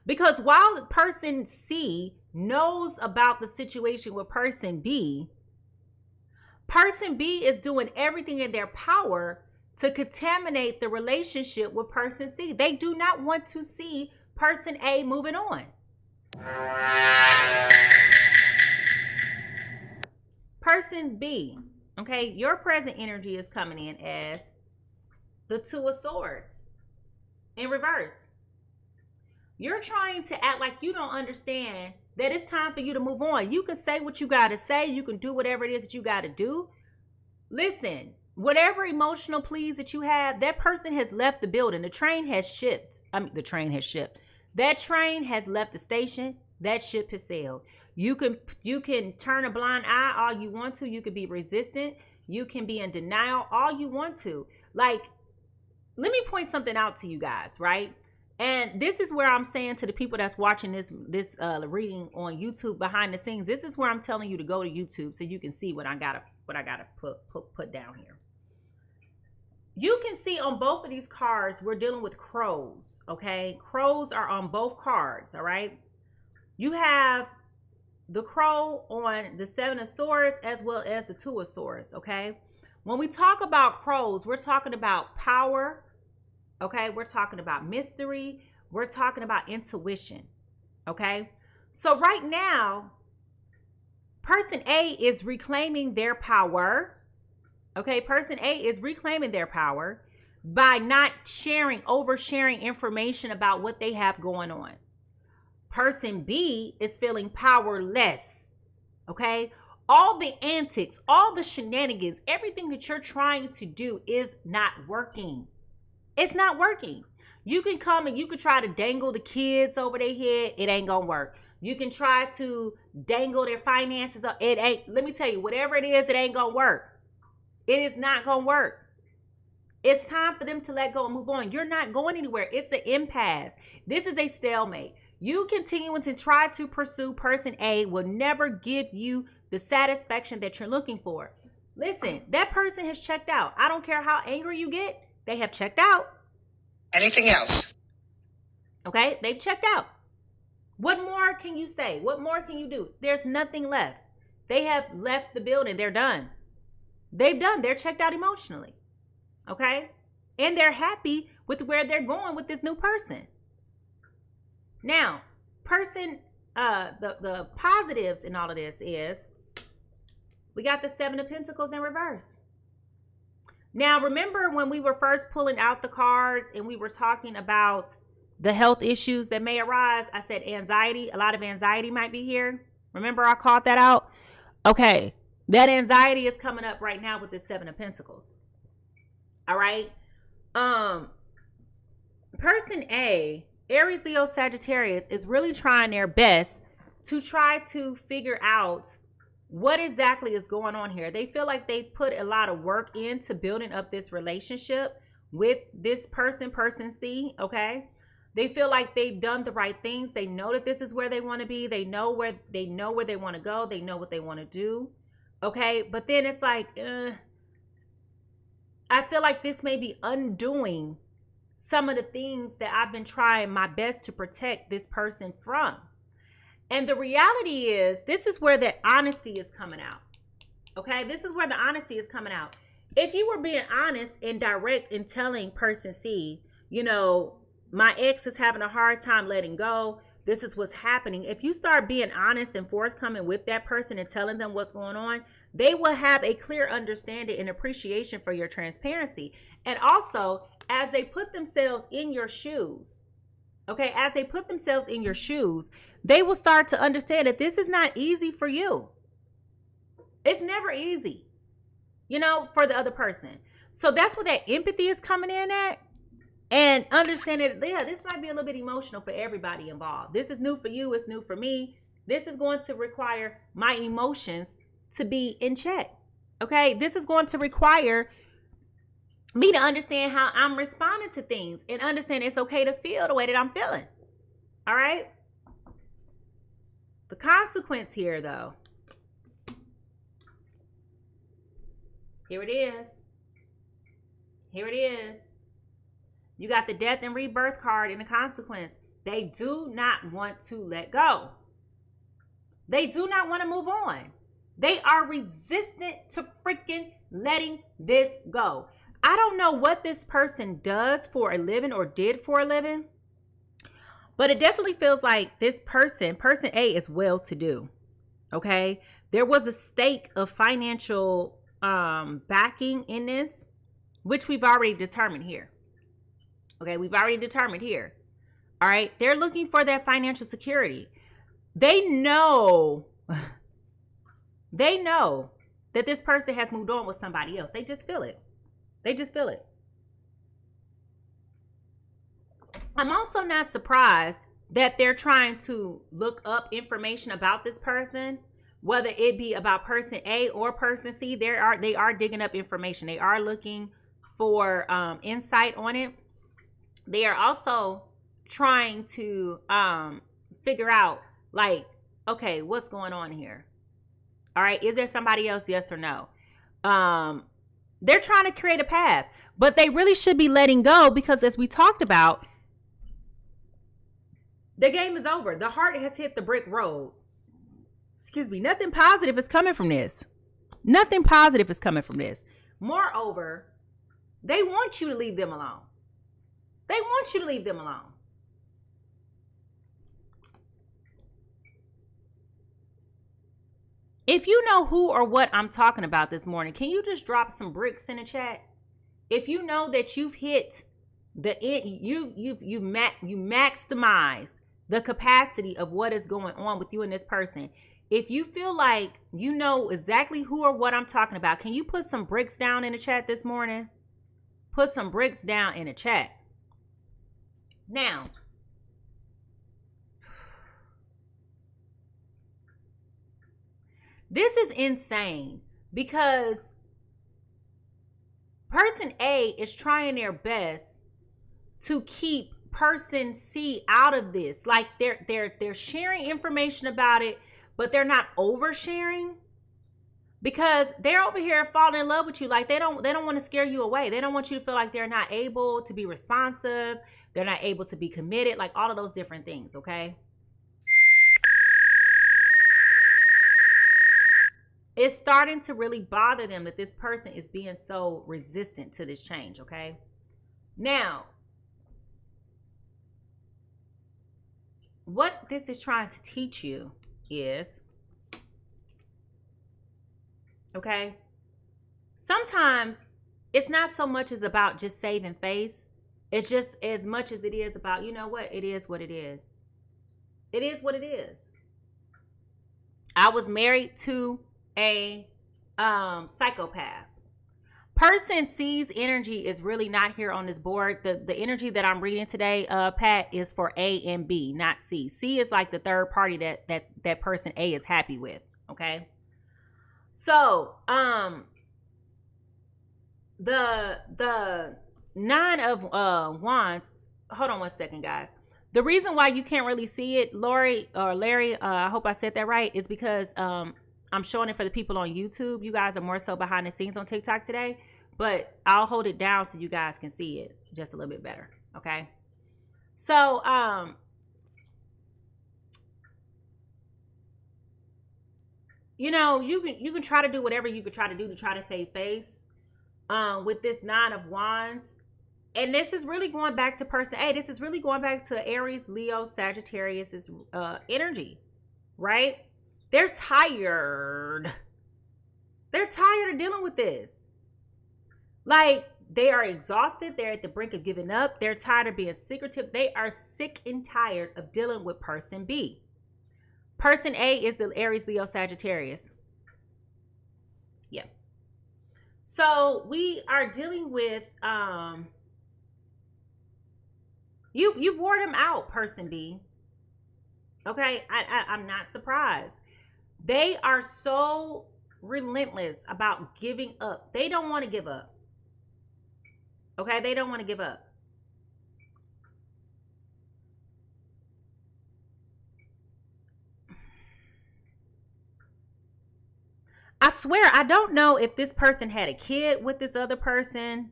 Because while person C knows about the situation with person B is doing everything in their power to contaminate the relationship with person C. They do not want to see person A moving on. Person B, okay, your present energy is coming in as the Two of Swords in reverse. You're trying to act like you don't understand that it's time for you to move on. You can say what you got to say. You can do whatever it is that you got to do. Listen, whatever emotional pleas that you have, that person has left the building. The train has shipped. That train has left the station. That ship has sailed. You can turn a blind eye all you want to. You can be resistant. You can be in denial all you want to. Like, let me point something out to you guys, right? And this is where I'm saying to the people that's watching this reading on YouTube behind the scenes, this is where I'm telling you to go to YouTube so you can see what I gotta put down here. You can see on both of these cards, we're dealing with crows, okay? Crows are on both cards, all right? You have the crow on the Seven of Swords as well as the Two of Swords, okay? When we talk about crows, we're talking about power, okay? We're talking about mystery. We're talking about intuition, okay? So right now, person A is reclaiming their power, okay? Person A is reclaiming their power by not oversharing information about what they have going on. Person B is feeling powerless, okay? All the antics, all the shenanigans, everything that you're trying to do is not working. It's not working. You can come and you can try to dangle the kids over their head. It ain't gonna work. You can try to dangle their finances up. It ain't, let me tell you, whatever it is, it ain't gonna work. It is not gonna work. It's time for them to let go and move on. You're not going anywhere. It's an impasse. This is a stalemate. You continuing to try to pursue person A will never give you the satisfaction that you're looking for. Listen, that person has checked out. I don't care how angry you get. They have checked out. Anything else? Okay, they've checked out. What more can you say? What more can you do? There's nothing left. They have left the building. They're done. They're checked out emotionally. Okay? And they're happy with where they're going with this new person. Now, the positives in all of this is we got the Seven of Pentacles in reverse. Now, remember when we were first pulling out the cards and we were talking about the health issues that may arise? I said anxiety. A lot of anxiety might be here. Remember I called that out? Okay. That anxiety is coming up right now with the Seven of Pentacles. All right. Person A, Aries, Leo, Sagittarius, is really trying their best to try to figure out what exactly is going on here. They feel like they've put a lot of work into building up this relationship with this person C, okay? They feel like they've done the right things. They know that this is where they want to be. They know where they want to go. They know what they want to do, okay? But then it's like, I feel like this may be undoing some of the things that I've been trying my best to protect this person from. And the reality is, this is where the honesty is coming out. Okay, this is where the honesty is coming out. If you were being honest and direct in telling person C, you know, my ex is having a hard time letting go, this is what's happening. If you start being honest and forthcoming with that person and telling them what's going on, they will have a clear understanding and appreciation for your transparency. And also, as they put themselves in your shoes, Okay, as they put themselves in your shoes, they will start to understand that this is not easy for you. It's never easy, for the other person. So that's where that empathy is coming in at. And understanding that, yeah, this might be a little bit emotional for everybody involved. This is new for you. It's new for me. This is going to require my emotions to be in check. Okay, this is going to require me to understand how I'm responding to things and understand it's okay to feel the way that I'm feeling. All right. The consequence here, though. Here it is. Here it is. You got the death and rebirth card in the consequence. They do not want to let go. They do not want to move on. They are resistant to freaking letting this go. I don't know what this person does for a living or did for a living, but it definitely feels like this person A, is well-to-do. Okay? There was a stake of financial backing in this, which we've already determined here. Okay, we've already determined here. All right, they're looking for that financial security. They know that this person has moved on with somebody else. They just feel it. They just feel it. I'm also not surprised that they're trying to look up information about this person, whether it be about person A or person C. They are digging up information. They are looking for insight on it. They are also trying to figure out, like, okay, what's going on here? All right, is there somebody else? Yes or no? They're trying to create a path, but they really should be letting go because, as we talked about, the game is over. The heart has hit the brick road. Excuse me. Nothing positive is coming from this. Nothing positive is coming from this. Moreover, they want you to leave them alone. They want you to leave them alone. If you know who or what I'm talking about this morning, can you just drop some bricks in the chat? If you know that you've hit you maximized the capacity of what is going on with you and this person. If you feel like you know exactly who or what I'm talking about, can you put some bricks down in the chat this morning? Put some bricks down in the chat. Now, this is insane because person A is trying their best to keep person C out of this. Like they're sharing information about it, but they're not oversharing because they're over here falling in love with you. Like they don't want to scare you away. They don't want you to feel like they're not able to be responsive. They're not able to be committed, like all of those different things. Okay. It's starting to really bother them that this person is being so resistant to this change. Okay. Now, what this is trying to teach you is, okay, sometimes it's not so much as about just saving face. It's just as much as it is about, you know what? It is what it is. It is what it is. I was married to a psychopath. Person C's energy is really not here on this board. The energy that I'm reading today, Pat, is for A and B, not C. C is like the third party that person A is happy with. Okay. So, the Nine of Wands. Hold on one second, guys. The reason why you can't really see it, Lori or Larry, I hope I said that right, is because I'm showing it for the people on YouTube. You guys are more so behind the scenes on TikTok today, but I'll hold it down so you guys can see it just a little bit better. Okay. So, you know, you can try to do whatever you could try to do to try to save face with this Nine of Wands. And this is really going back to person A. This is really going back to Aries, Leo, Sagittarius' energy, right? They're tired. They're tired of dealing with this. Like, They are exhausted. They're at the brink of giving up. They're tired of being secretive. They are sick and tired of dealing with person B. Person A is the Aries, Leo, Sagittarius. Yep. So we are dealing with you've wore them out, person B. Okay, I'm not surprised. They are so relentless about giving up. They don't want to give up. Okay, they don't want to give up. I swear, I don't know if this person had a kid with this other person.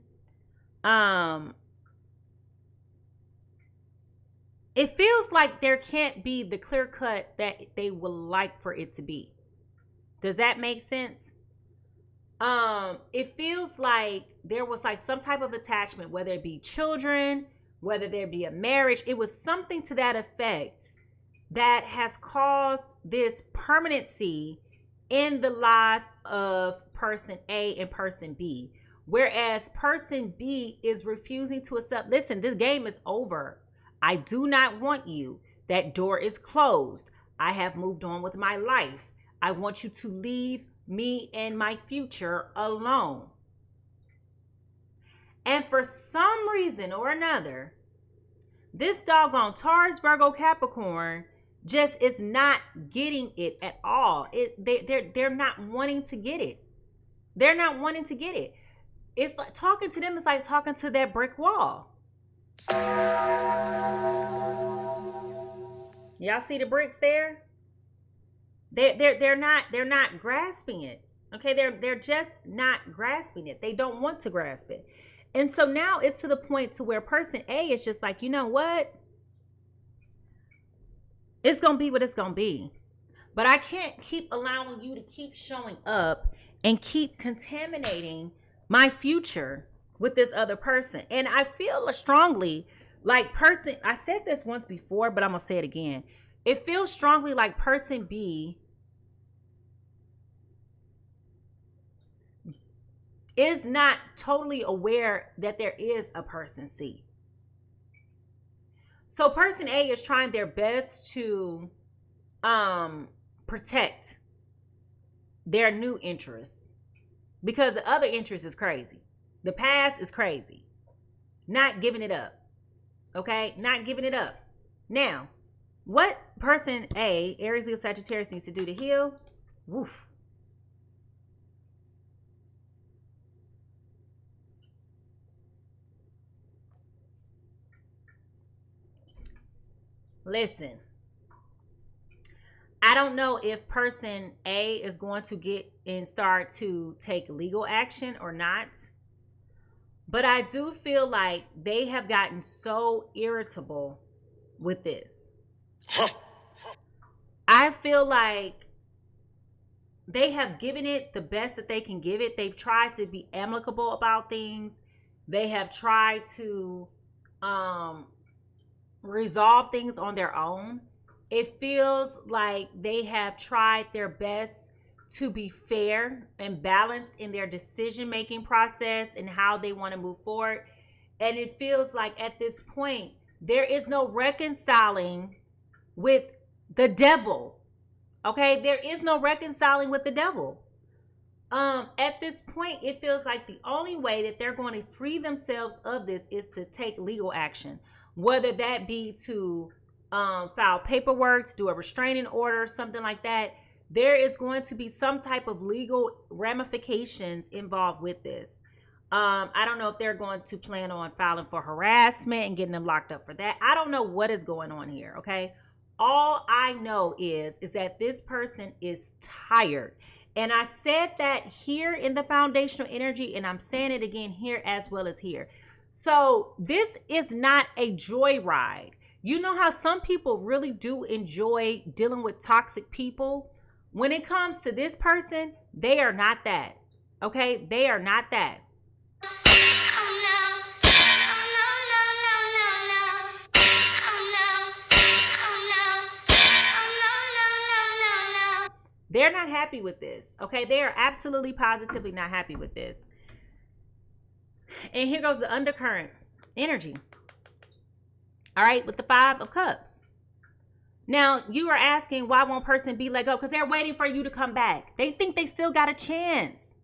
It feels like there can't be the clear cut that they would like for it to be. Does that make sense? It feels like there was like some type of attachment, whether it be children, whether there be a marriage. It was something to that effect that has caused this permanency in the life of person A and person B. Whereas person B is refusing to accept, listen, this game is over. I do not want you. That door is closed. I have moved on with my life. I want you to leave me and my future alone. And for some reason or another, this doggone Taurus, Virgo, Capricorn just is not getting it at all. They're not wanting to get it. They're not wanting to get it. It's like talking to them is like talking to that brick wall. Y'all see the bricks there? They're not grasping it. Okay, they're just not grasping it. They don't want to grasp it. And so now it's to the point to where person A is just like, you know what? It's gonna be what it's gonna be. But I can't keep allowing you to keep showing up and keep contaminating my future with this other person. And I feel strongly like person, I said this once before, but I'm gonna say it again. It feels strongly like person B is not totally aware that there is a person C. So person A is trying their best to protect their new interests because the other interest is crazy. The past is crazy. Not giving it up. Okay? Not giving it up. Now, what person A, Aries, Leo, Sagittarius, needs to do to heal? Woof. Listen, I don't know if person A is going to get and start to take legal action or not, but I do feel like they have gotten so irritable with this. I feel like they have given it the best that they can give it. They've tried to be amicable about things. They have tried to resolve things on their own. It feels like they have tried their best to be fair and balanced in their decision-making process and how they want to move forward. And it feels like at this point, there is no reconciling with the devil. Okay? There is no reconciling with the devil. At this point, it feels like the only way that they're going to free themselves of this is to take legal action. Whether that be to file paperwork, to do a restraining order, something like that. There is going to be some type of legal ramifications involved with this. I don't know if they're going to plan on filing for harassment and getting them locked up for that. I don't know what is going on here, okay? All I know is that this person is tired. And I said that here in the foundational energy, and I'm saying it again here as well as here. So this is not a joyride. You know how some people really do enjoy dealing with toxic people? When it comes to this person, they are not that. Okay? They are not that. They're not happy with this. Okay? They are absolutely positively not happy with this. And here goes the undercurrent energy. All right, with the 5 of Cups. Now, you are asking why won't person be let go? Because they're waiting for you to come back. They think they still got a chance.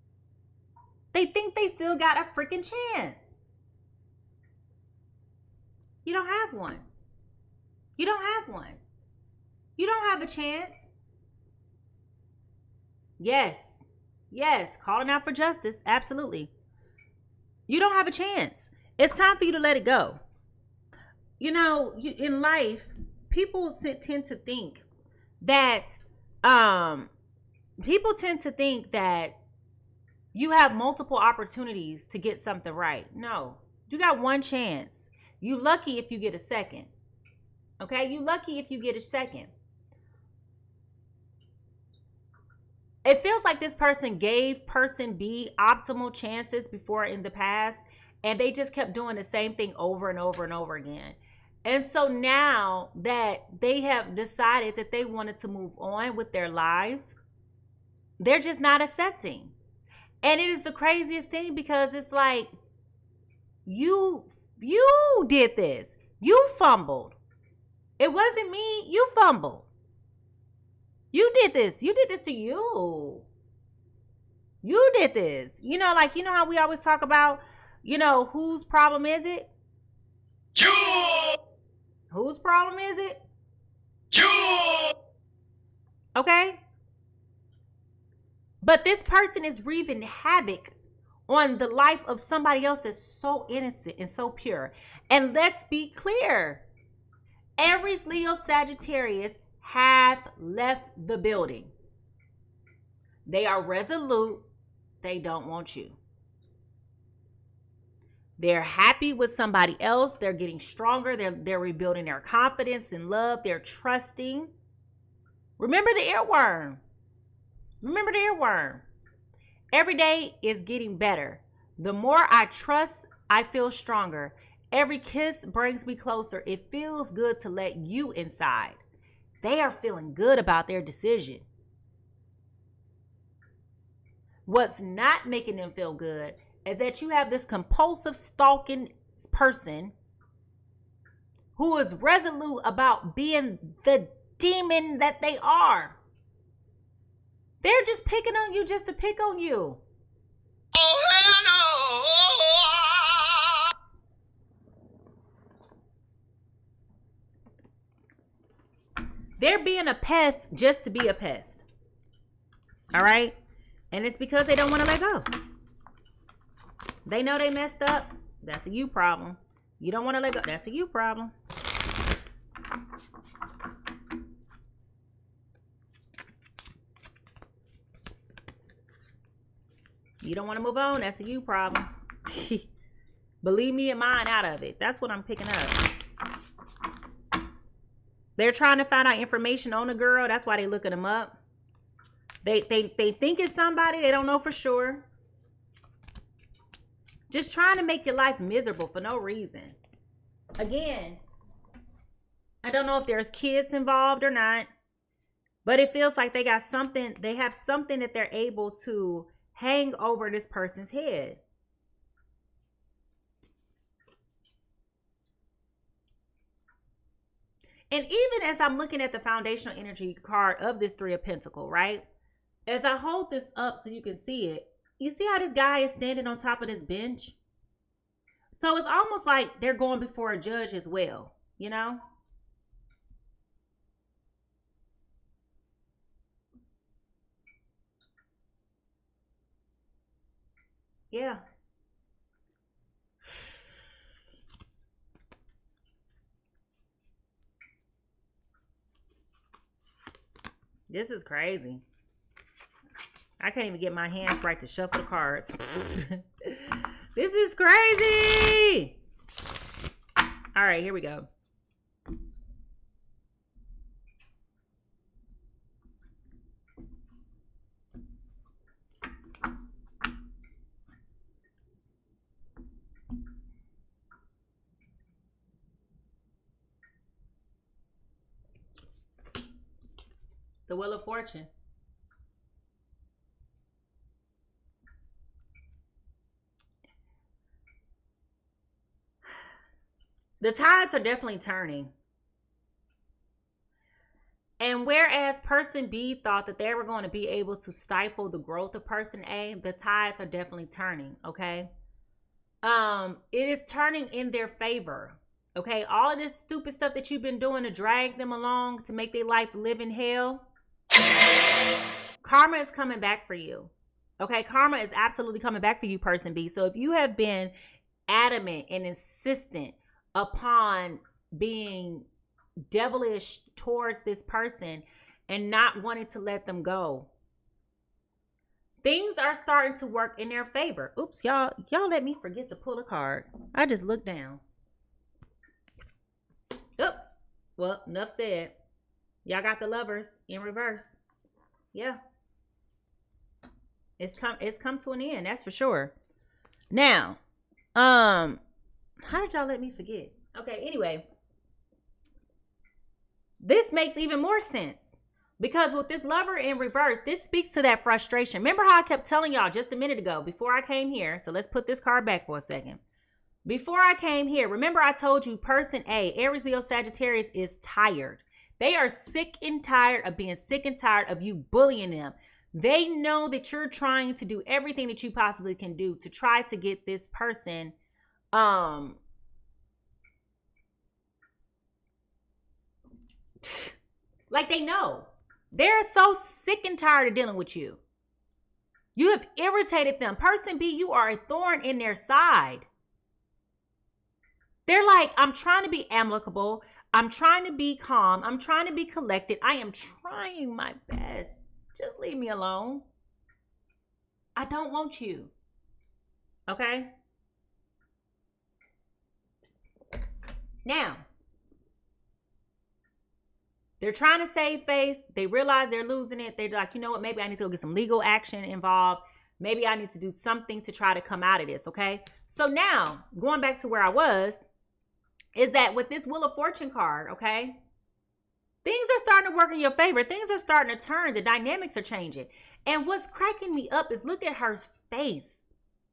They think they still got a freaking chance. You don't have one. You don't have one. You don't have a chance. Yes. Yes. Calling out for justice. Absolutely. You don't have a chance. It's time for you to let it go. You know, in life, people tend to think that you have multiple opportunities to get something right. No, you got one chance. You lucky if you get a second. Okay, you lucky if you get a second. It feels like this person gave person B optimal chances before in the past, and they just kept doing the same thing over and over and over again. And so now that they have decided that they wanted to move on with their lives, they're just not accepting. And it is the craziest thing because it's like, you did this. You fumbled. It wasn't me. You fumbled. You did this. You did this to you. You did this. You know, like, you know how we always talk about, you know, whose problem is it? You! Whose problem is it? You! Okay? But this person is wreaking havoc on the life of somebody else that's so innocent and so pure. And let's be clear. Aries, Leo, Sagittarius have left the building. They are resolute. They don't want you. They're happy with somebody else. They're getting stronger. They're rebuilding their confidence and love. They're trusting. Remember the earworm. Remember the earworm. Every day is getting better. The more I trust, I feel stronger. Every kiss brings me closer. It feels good to let you inside. They are feeling good about their decision. What's not making them feel good is that you have this compulsive stalking person who is resolute about being the demon that they are. They're just picking on you just to pick on you. Oh, hell no! They're being a pest just to be a pest. All right? And it's because they don't want to let go. They know they messed up. That's a you problem. You don't want to let go. That's a you problem. You don't want to move on. That's a you problem. Believe me and mine out of it. That's what I'm picking up. They're trying to find out information on the girl. That's why they looking them up. They think it's somebody. They don't know for sure. Just trying to make your life miserable for no reason. Again, I don't know if there's kids involved or not, but it feels like they got something. They have something that they're able to hang over this person's head. And even as I'm looking at the foundational energy card of this 3 of Pentacles, right? As I hold this up so you can see it, you see how this guy is standing on top of this bench? So it's almost like they're going before a judge as well, you know? Yeah. This is crazy. I can't even get my hands right to shuffle the cards. This is crazy. All right, here we go. The Wheel of Fortune. The tides are definitely turning. And whereas person B thought that they were going to be able to stifle the growth of person A, the tides are definitely turning, okay? It is turning in their favor, okay? All of this stupid stuff that you've been doing to drag them along, to make their life live in hell, karma is coming back for you, okay? Karma is absolutely coming back for you, person B. So if you have been adamant and insistent upon being devilish towards this person and not wanting to let them go, things are starting to work in their favor. Oops, y'all let me forget to pull a card. I just looked down. Oh, well, enough said. Y'all got the Lovers in reverse. Yeah, it's come to an end, that's for sure. Now, how did y'all let me forget? Okay, anyway, this makes even more sense because with this Lover in reverse, this speaks to that frustration. Remember how I kept telling y'all just a minute ago before I came here? So let's put this card back for a second. Before I came here, remember I told you person A, Aries, Leo, Sagittarius, is tired. They are sick and tired of being sick and tired of you bullying them. They know that you're trying to do everything that you possibly can do to try to get this person like, they know. They're so sick and tired of dealing with you. You have irritated them. Person B, you are a thorn in their side. They're like, I'm trying to be amicable. I'm trying to be calm. I'm trying to be collected. I am trying my best. Just leave me alone. I don't want you. Okay? Now, they're trying to save face. They realize they're losing it. They're like, you know what? Maybe I need to go get some legal action involved. Maybe I need to do something to try to come out of this, okay? So now, going back to where I was, is that with this Wheel of Fortune card, okay, things are starting to work in your favor. Things are starting to turn. The dynamics are changing. And what's cracking me up is look at her face.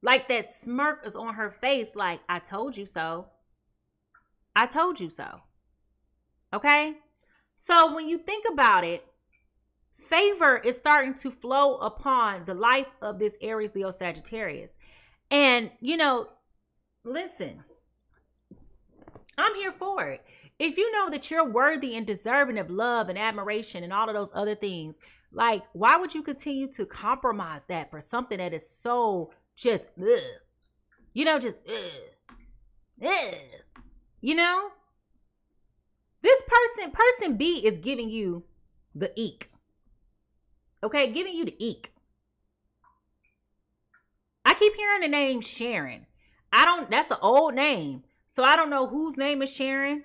Like that smirk is on her face like, I told you so. I told you so. Okay? So when you think about it, favor is starting to flow upon the life of this Aries, Leo, Sagittarius. And, you know, listen, I'm here for it. If you know that you're worthy and deserving of love and admiration and all of those other things, like, why would you continue to compromise that for something that is so just, ugh, you know, just, you know? This person B is giving you the eek. Okay, giving you the eek. I keep hearing the name Sharon. That's an old name. So I don't know whose name is Sharon,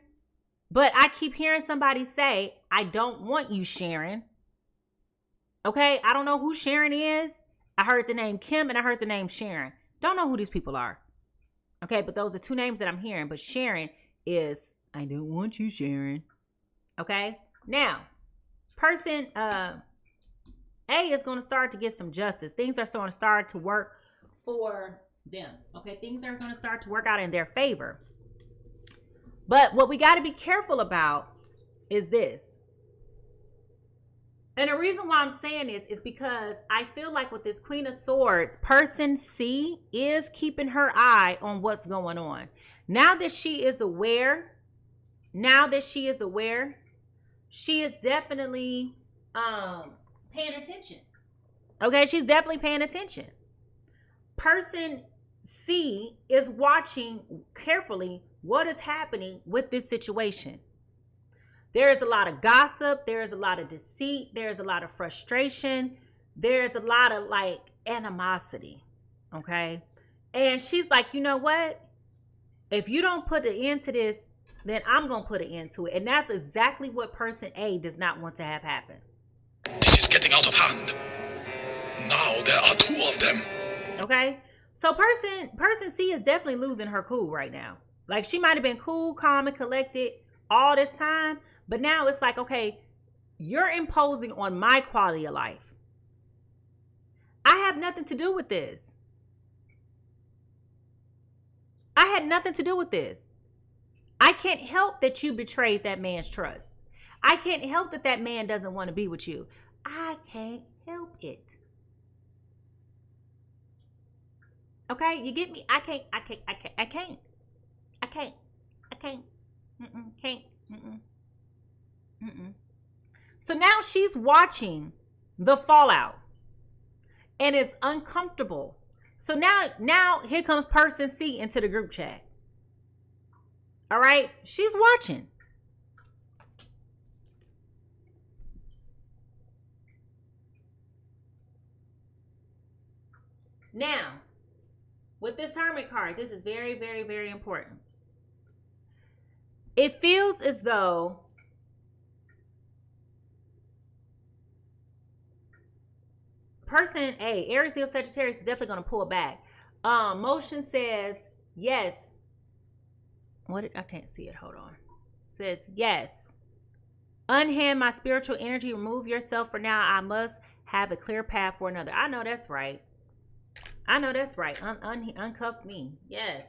but I keep hearing somebody say, I don't want you, Sharon. Okay, I don't know who Sharon is. I heard the name Kim and I heard the name Sharon. Don't know who these people are. Okay, but those are two names that I'm hearing. But Sharon is, I don't want you, Sharon. Okay, now, person A is going to start to get some justice. Things are going to start to work for them. Okay, things are going to start to work out in their favor. But what we got to be careful about is this. And the reason why I'm saying this is because I feel like with this Queen of Swords, person C is keeping her eye on what's going on. Now that she is aware, she is definitely paying attention. Okay, she's definitely paying attention. Person C is watching carefully what is happening with this situation. There is a lot of gossip. There is a lot of deceit. There is a lot of frustration. There is a lot of like animosity. Okay. And she's like, you know what? If you don't put an end to this, then I'm going to put an end to it. And that's exactly what person A does not want to have happen. This is getting out of hand. Now there are two of them. Okay. So person C is definitely losing her cool right now. Like she might have been cool, calm, and collected all this time. But now it's like, okay, you're imposing on my quality of life. I have nothing to do with this. I had nothing to do with this. I can't help that you betrayed that man's trust. I can't help that that man doesn't want to be with you. I can't help it. Okay, you get me? I can't. Can't. So now she's watching the fallout and it's uncomfortable. So now here comes person C into the group chat. All right, she's watching. Now, with this Hermit card, this is very, very, very important. It feels as though person A, Aries, Leo, Sagittarius, is definitely going to pull back. Motion says yes. I can't see it. Hold on. Says yes. Unhand my spiritual energy. Remove yourself for now. I must have a clear path for another. I know that's right. I know that's right. Uncuff me. Yes.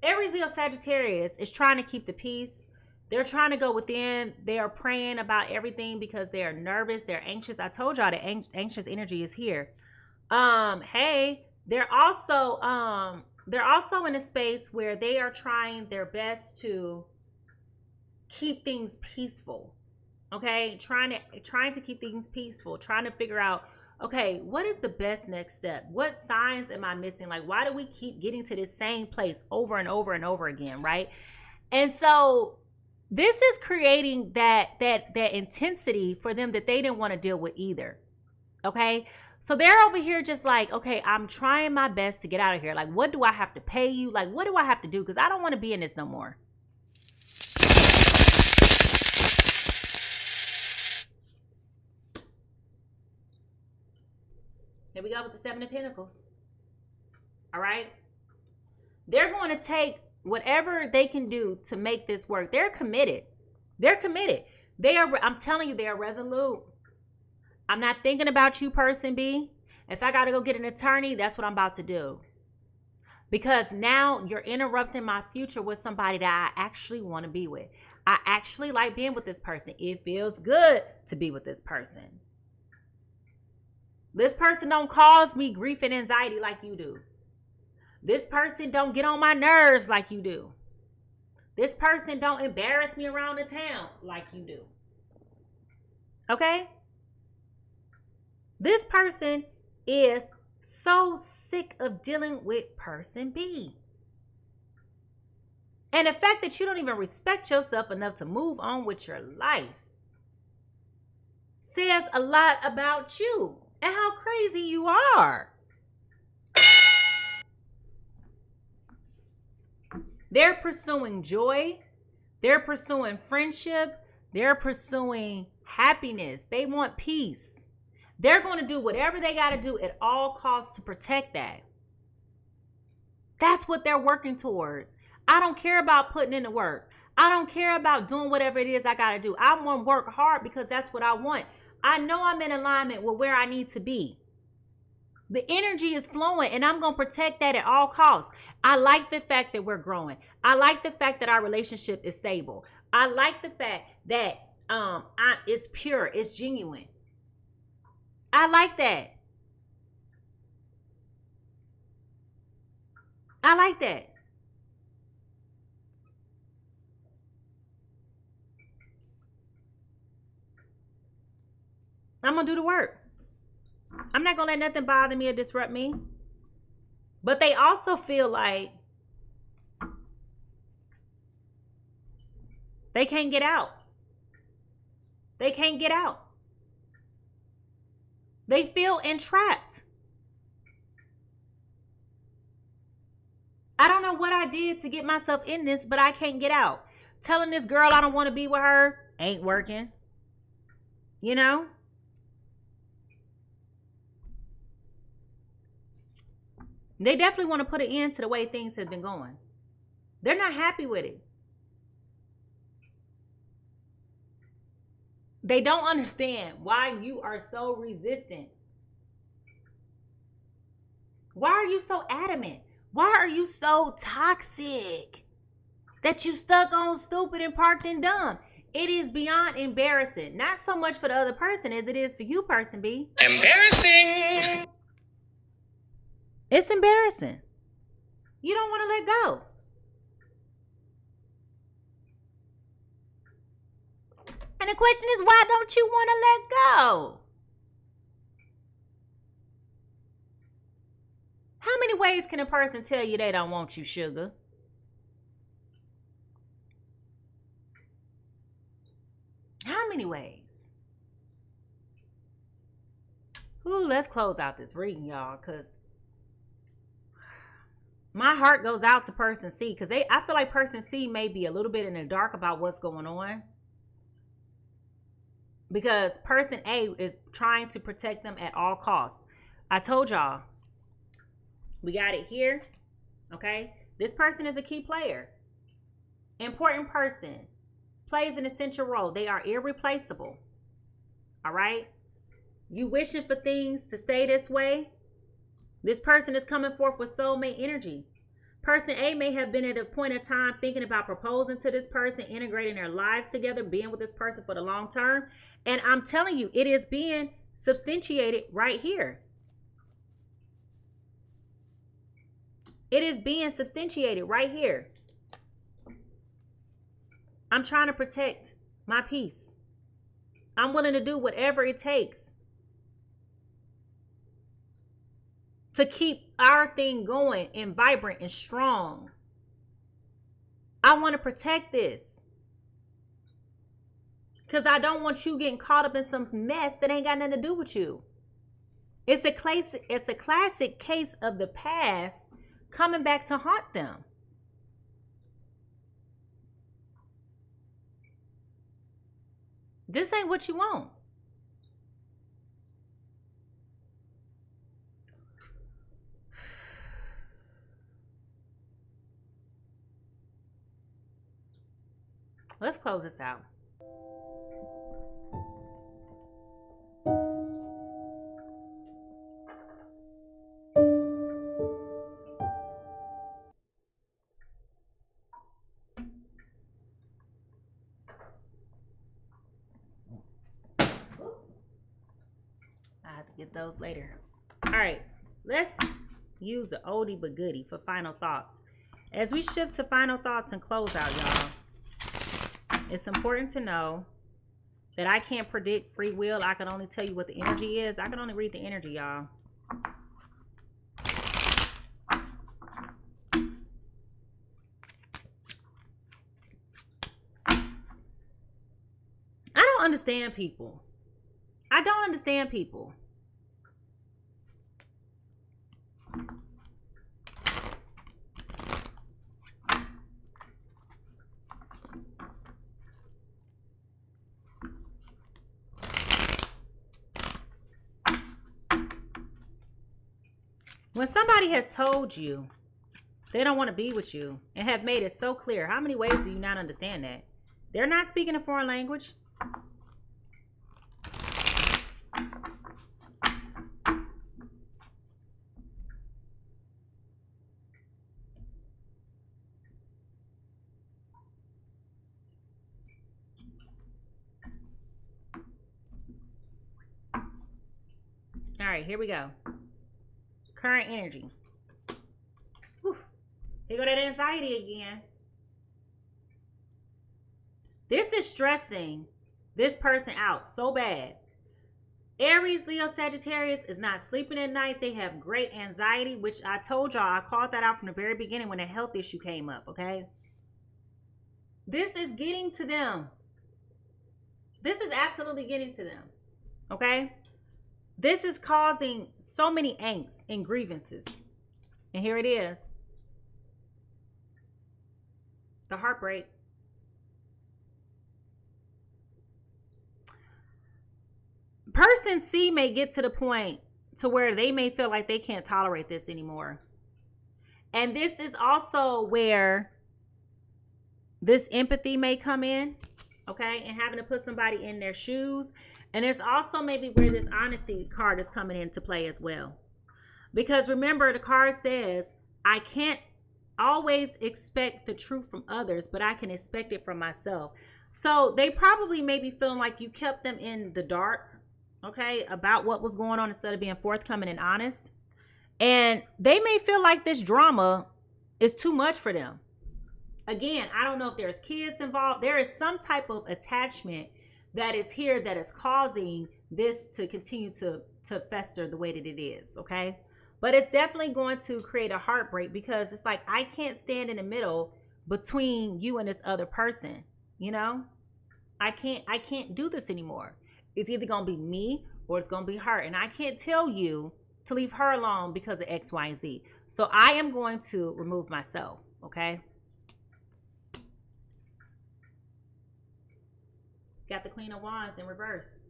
Aries, Leo, Sagittarius is trying to keep the peace. They're trying to go within. They are praying about everything because they are nervous. They're anxious. I told y'all the anxious energy is here. Hey, they're also in a space where they are trying their best to keep things peaceful. Okay, trying to keep things peaceful, trying to figure out, okay, what is the best next step? What signs am I missing? Like, why do we keep getting to this same place over and over and over again, right? And so this is creating that intensity for them that they didn't want to deal with either. Okay, so they're over here just like, okay, I'm trying my best to get out of here. Like, what do I have to pay you? Like, what do I have to do? Because I don't want to be in this no more. Here we go with the Seven of Pentacles. All right. They're going to take whatever they can do to make this work. They're committed. They're committed. I'm telling you, they are resolute. I'm not thinking about you, person B. If I got to go get an attorney, that's what I'm about to do. Because now you're interrupting my future with somebody that I actually want to be with. I actually like being with this person. It feels good to be with this person. This person don't cause me grief and anxiety like you do. This person don't get on my nerves like you do. This person don't embarrass me around the town like you do. Okay? This person is so sick of dealing with person B. And the fact that you don't even respect yourself enough to move on with your life says a lot about you and how crazy you are. They're pursuing joy. They're pursuing friendship. They're pursuing happiness. They want peace. They're going to do whatever they got to do at all costs to protect that. That's what they're working towards. I don't care about putting in the work. I don't care about doing whatever it is I got to do. I want to work hard because that's what I want. I know I'm in alignment with where I need to be. The energy is flowing and I'm going to protect that at all costs. I like the fact that we're growing. I like the fact that our relationship is stable. I like the fact that it's pure, it's genuine. I like that. I like that. I'm going to do the work. I'm not going to let nothing bother me or disrupt me. But they also feel like they can't get out. They can't get out. They feel entrapped. I don't know what I did to get myself in this, but I can't get out. Telling this girl I don't want to be with her ain't working. You know? They definitely want to put an end to the way things have been going. They're not happy with it. They don't understand why you are so resistant. Why are you so adamant? Why are you so toxic that you stuck on stupid and parked in dumb? It is beyond embarrassing. Not so much for the other person as it is for you, person B. Embarrassing. It's embarrassing. You don't want to let go. And the question is, why don't you want to let go? How many ways can a person tell you they don't want you, sugar? How many ways? Ooh, let's close out this reading, y'all, because my heart goes out to person C, because I feel like person C may be a little bit in the dark about what's going on. Because person A is trying to protect them at all costs. I told y'all, we got it here, okay? This person is a key player. Important person. Plays an essential role. They are irreplaceable, all right? You wishing for things to stay this way? This person is coming forth with soulmate energy. Person A may have been at a point of time thinking about proposing to this person, integrating their lives together, being with this person for the long term. And I'm telling you, it is being substantiated right here. It is being substantiated right here. I'm trying to protect my peace. I'm willing to do whatever it takes to keep our thing going and vibrant and strong. I want to protect this. Because I don't want you getting caught up in some mess that ain't got nothing to do with you. It's a classic case of the past coming back to haunt them. This ain't what you want. Let's close this out. I have to get those later. All right, let's use the oldie but goodie for final thoughts. As we shift to final thoughts and close out, y'all, it's important to know that I can't predict free will. I can only tell you what the energy is. I can only read the energy, y'all. I don't understand people. I don't understand people. When somebody has told you they don't want to be with you and have made it so clear, how many ways do you not understand that? They're not speaking a foreign language. All right, here we go. Current energy. Whew. Here go that anxiety again. This is stressing this person out so bad. Aries, Leo, Sagittarius is not sleeping at night. They have great anxiety, which I told y'all, I called that out from the very beginning when a health issue came up, okay? This is getting to them. This is absolutely getting to them, okay? This is causing so many angst and grievances. And here it is. The heartbreak. Person C may get to the point to where they may feel like they can't tolerate this anymore. And this is also where this empathy may come in, okay? And having to put somebody in their shoes. And it's also maybe where this honesty card is coming into play as well. Because remember, the card says I can't always expect the truth from others, but I can expect it from myself. So they probably may be feeling like you kept them in the dark, okay, about what was going on instead of being forthcoming and honest. And they may feel like this drama is too much for them. Again, I don't know if there's kids involved. There is some type of attachment that is here that is causing this to continue to fester the way that it is, okay? But it's definitely going to create a heartbreak, because it's like, I can't stand in the middle between you and this other person, you know? I can't do this anymore. It's either going to be me or it's going to be her. And I can't tell you to leave her alone because of X, Y, and Z. So I am going to remove myself, okay? Got the Queen of Wands in reverse.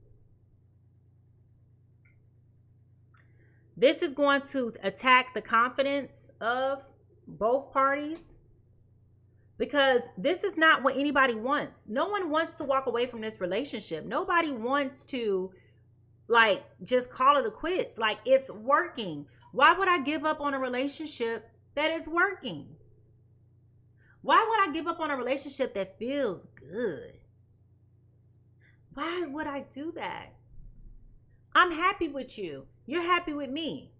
This is going to attack the confidence of both parties, because this is not what anybody wants. No one wants to walk away from this relationship. Nobody wants to, like, just call it a quits. Like, it's working. Why would I give up on a relationship that is working? Why would I give up on a relationship that feels good? Why would I do that? I'm happy with you. You're happy with me.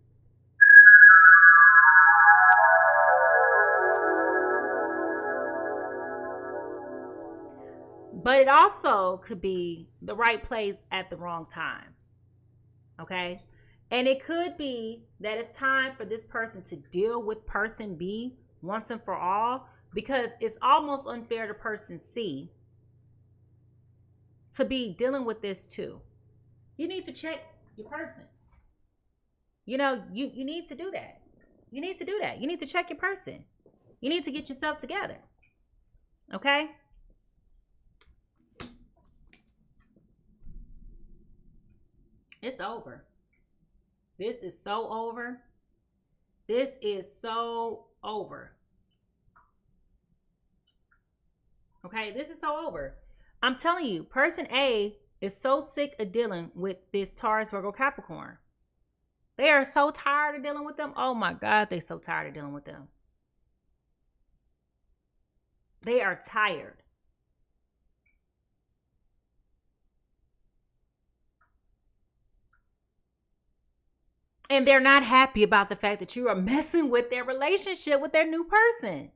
But it also could be the right place at the wrong time. Okay? And it could be that it's time for this person to deal with person B once and for all, because it's almost unfair to person C to be dealing with this too. You need to check your person. You know, you need to do that. You need to do that. You need to check your person. You need to get yourself together. Okay? It's over. This is so over. This is so over. Okay? This is so over. I'm telling you, person A is so sick of dealing with this Taurus, Virgo, Capricorn. They are so tired of dealing with them. Oh my God, they're so tired of dealing with them. They are tired. And they're not happy about the fact that you are messing with their relationship with their new person.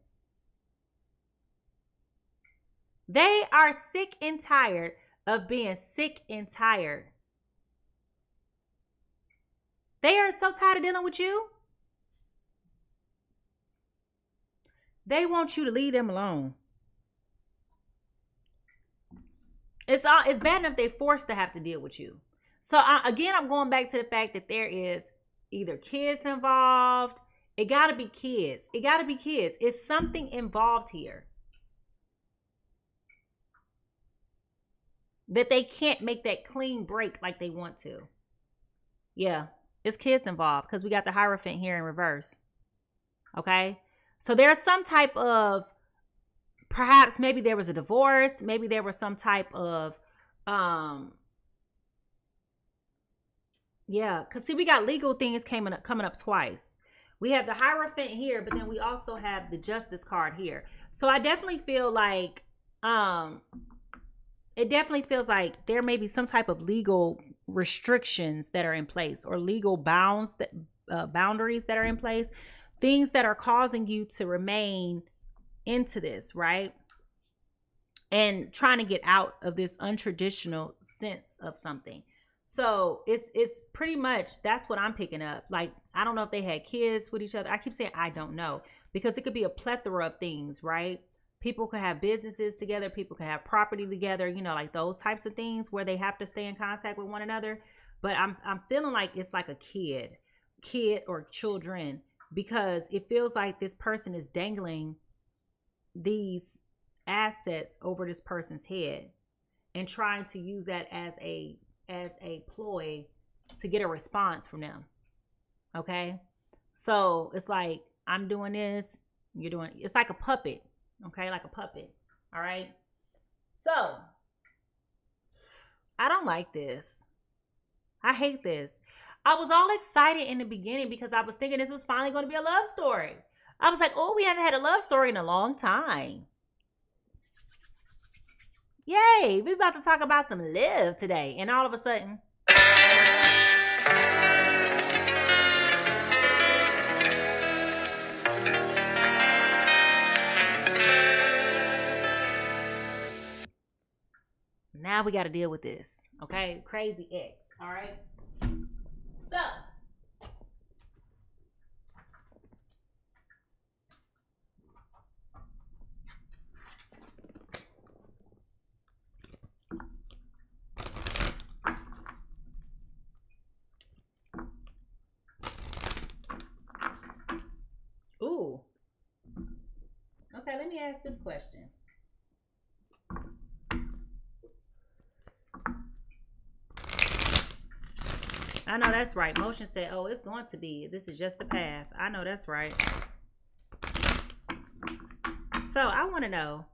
They are sick and tired of being sick and tired. They are so tired of dealing with you. They want you to leave them alone. It's bad enough they're forced to have to deal with you. So again, I'm going back to the fact that there is either kids involved. It got to be kids. It got to be kids. It's something involved here that they can't make that clean break like they want to. Yeah, it's kids involved, because we got the Hierophant here in reverse. Okay? So there's some type of, perhaps maybe there was a divorce. Maybe there was some type of, yeah, because see, we got legal things coming up twice. We have the Hierophant here, but then we also have the Justice card here. So I definitely feel like, it definitely feels like there may be some type of legal restrictions that are in place, or legal boundaries that are in place, things that are causing you to remain into this, right? And trying to get out of this untraditional sense of something. So it's pretty much, that's what I'm picking up. Like, I don't know if they had kids with each other. I keep saying I don't know, because it could be a plethora of things, right? People could have businesses together. People could have property together, you know, like those types of things where they have to stay in contact with one another. But I'm feeling like it's like a kid or children, because it feels like this person is dangling these assets over this person's head and trying to use that as a ploy to get a response from them. Okay? So it's like, I'm doing this, you're doing, it's like a puppet. Okay, like a puppet. All right. So I don't like this. I hate this. I was all excited in the beginning because I was thinking this was finally going to be a love story. I was like, oh, we haven't had a love story in a long time. Yay, we're about to talk about some love today. And all of a sudden, now we got to deal with this. Okay, crazy ex. All right. So, ooh. Okay, let me ask this question. I know that's right. Motion said, oh, it's going to be. This is just the path. I know that's right. So I want to know.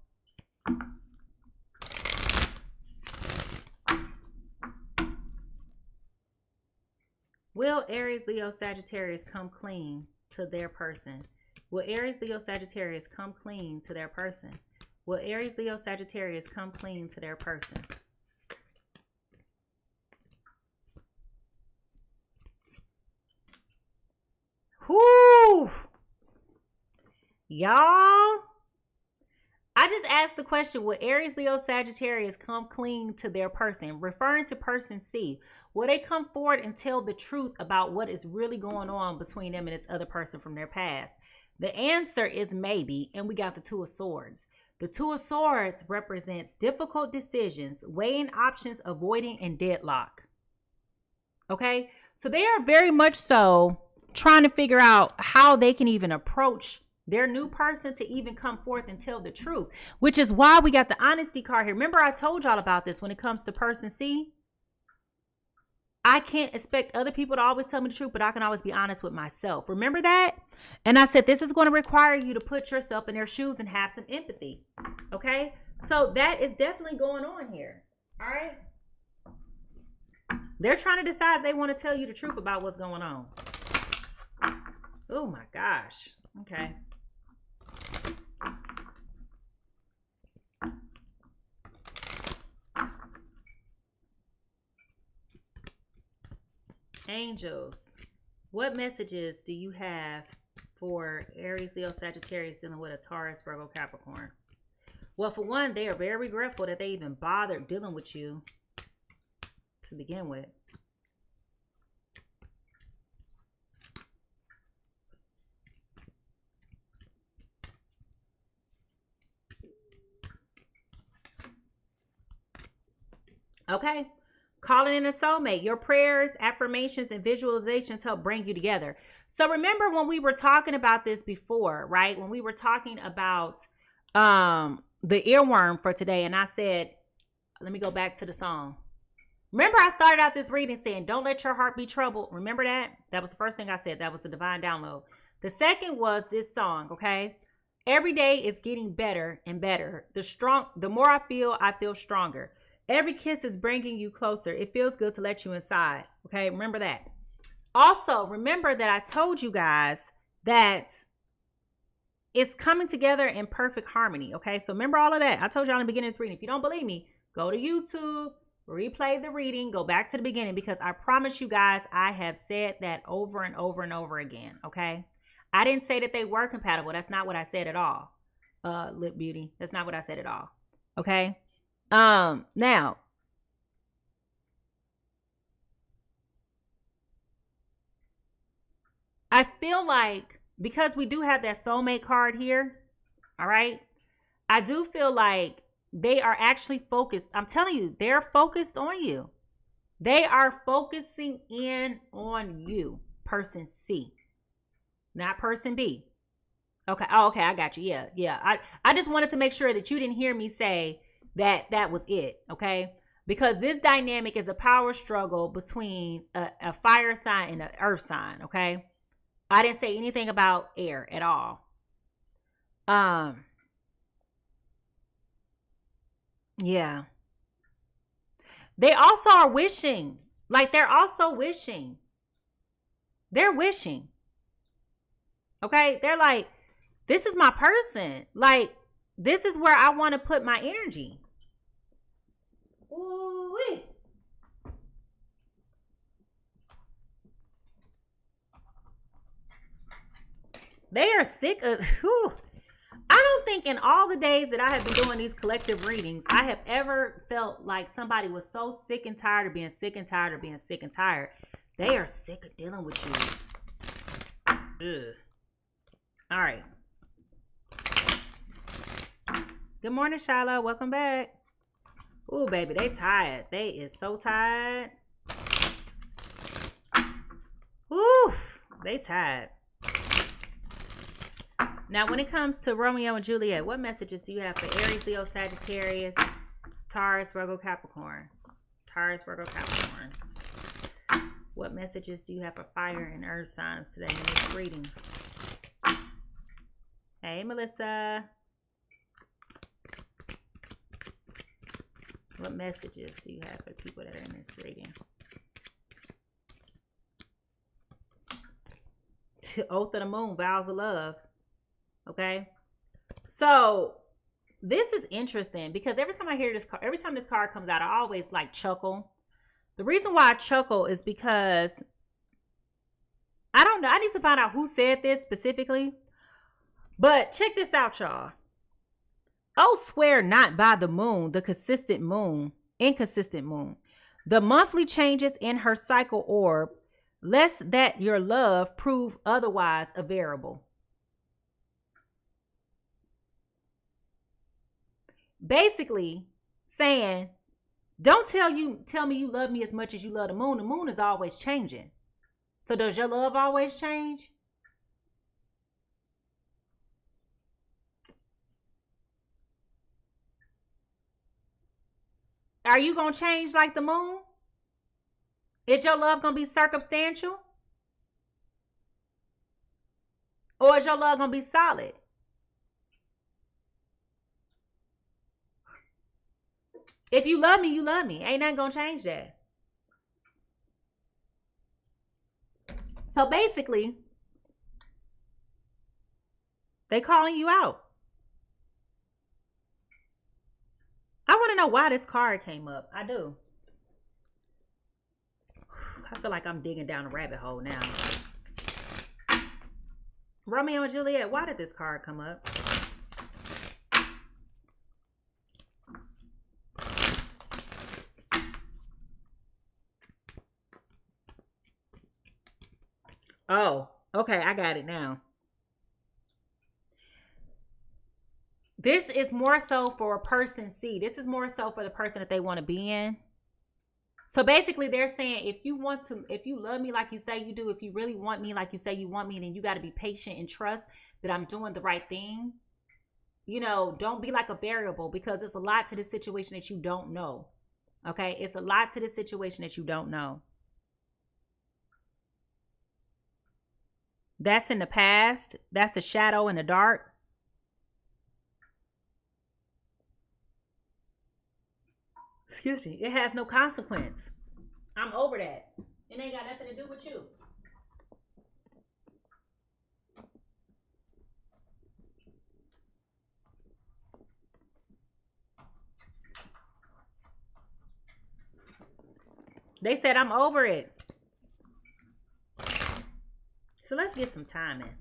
Will Aries, Leo, Sagittarius come clean to their person? Will Aries, Leo, Sagittarius come clean to their person? Will Aries, Leo, Sagittarius come clean to their person? Whoo! Y'all, I just asked the question, will Aries, Leo, Sagittarius come clean to their person? Referring to person C. Will they come forward and tell the truth about what is really going on between them and this other person from their past? The answer is maybe, and we got the Two of Swords. The Two of Swords represents difficult decisions, weighing options, avoiding, and deadlock. Okay? So they are very much so trying to figure out how they can even approach their new person to even come forth and tell the truth, which is why we got the honesty card here. Remember, I told y'all about this when it comes to person C. I can't expect other people to always tell me the truth, but I can always be honest with myself. Remember that? And I said, this is going to require you to put yourself in their shoes and have some empathy. Okay? So that is definitely going on here. All right? They're trying to decide if they want to tell you the truth about what's going on. Oh my gosh. Okay. Angels, what messages do you have for Aries, Leo, Sagittarius dealing with a Taurus, Virgo, Capricorn? Well, for one, they are very regretful that they even bothered dealing with you to begin with. Okay. Calling in a soulmate. Your prayers, affirmations, and visualizations help bring you together. So remember when we were talking about this before, right? When we were talking about the earworm for today, and I said, let me go back to the song. Remember, I started out this reading saying, don't let your heart be troubled. Remember that? That was the first thing I said. That was the divine download. The second was this song, okay? Every day is getting better and better. The more I feel stronger. Every kiss is bringing you closer. It feels good to let you inside. Okay, remember that. Also, remember that I told you guys that it's coming together in perfect harmony. Okay, so remember all of that. I told y'all in the beginning of this reading. If you don't believe me, go to YouTube, replay the reading, go back to the beginning, because I promise you guys, I have said that over and over and over again. Okay, I didn't say that they were compatible. That's not what I said at all. Lip Beauty. That's not what I said at all. Okay. Now, I feel like because we do have that soulmate card here, all right, I do feel like they are actually focused. I'm telling you, they're focused on you. They are focusing in on you, person C, not person B. Okay. Oh, okay. I got you. Yeah. Yeah. I just wanted to make sure that you didn't hear me say that was it. Okay. Because this dynamic is a power struggle between a fire sign and an earth sign. Okay. I didn't say anything about air at all. Yeah. They also are wishing. Like they're also wishing. They're wishing. Okay. They're like, This is my person. Like, this is where I want to put my energy. Ooh-wee. They are sick of... Whew. I don't think in all the days that I have been doing these collective readings, I have ever felt like somebody was so sick and tired of being sick and tired of being sick and tired. They are sick of dealing with you. Ugh. All right. Good morning, Shiloh. Welcome back. Ooh, baby, they tired. They is so tired. Oof, they tired. Now, when it comes to Romeo and Juliet, what messages do you have for Aries, Leo, Sagittarius, Taurus, Virgo, Capricorn? Taurus, Virgo, Capricorn. What messages do you have for fire and earth signs today in this reading? Hey, Melissa. What messages do you have for people that are in this reading? Oath of the Moon, vows of love. Okay, so this is interesting because every time I hear this card, every time this card comes out, I always like chuckle. The reason why I chuckle is because I don't know. I need to find out who said this specifically. But check this out, y'all. Oh, swear not by the moon, the consistent moon, inconsistent moon, the monthly changes in her cycle orb, lest that your love prove otherwise a variable. Basically saying, don't tell me you love me as much as you love the moon. The moon is always changing. So does your love always change? Are you going to change like the moon? Is your love going to be circumstantial? Or is your love going to be solid? If you love me, you love me. Ain't nothing gonna change that. So basically, they calling you out. I want to know why this card came up. I do. I feel like I'm digging down a rabbit hole now. Romeo and Juliet, why did this card come up? Oh, okay, I got it now. This is more so for a person C. This is more so for the person that they want to be in. So basically they're saying, if you love me like you say you do, if you really want me like you say you want me, then you got to be patient and trust that I'm doing the right thing. You know, don't be like a variable, because it's a lot to this situation that you don't know. Okay, it's a lot to this situation that you don't know. That's in the past. That's a shadow in the dark. Excuse me. It has no consequence. I'm over that. It ain't got nothing to do with you. They said I'm over it. So let's get some timing.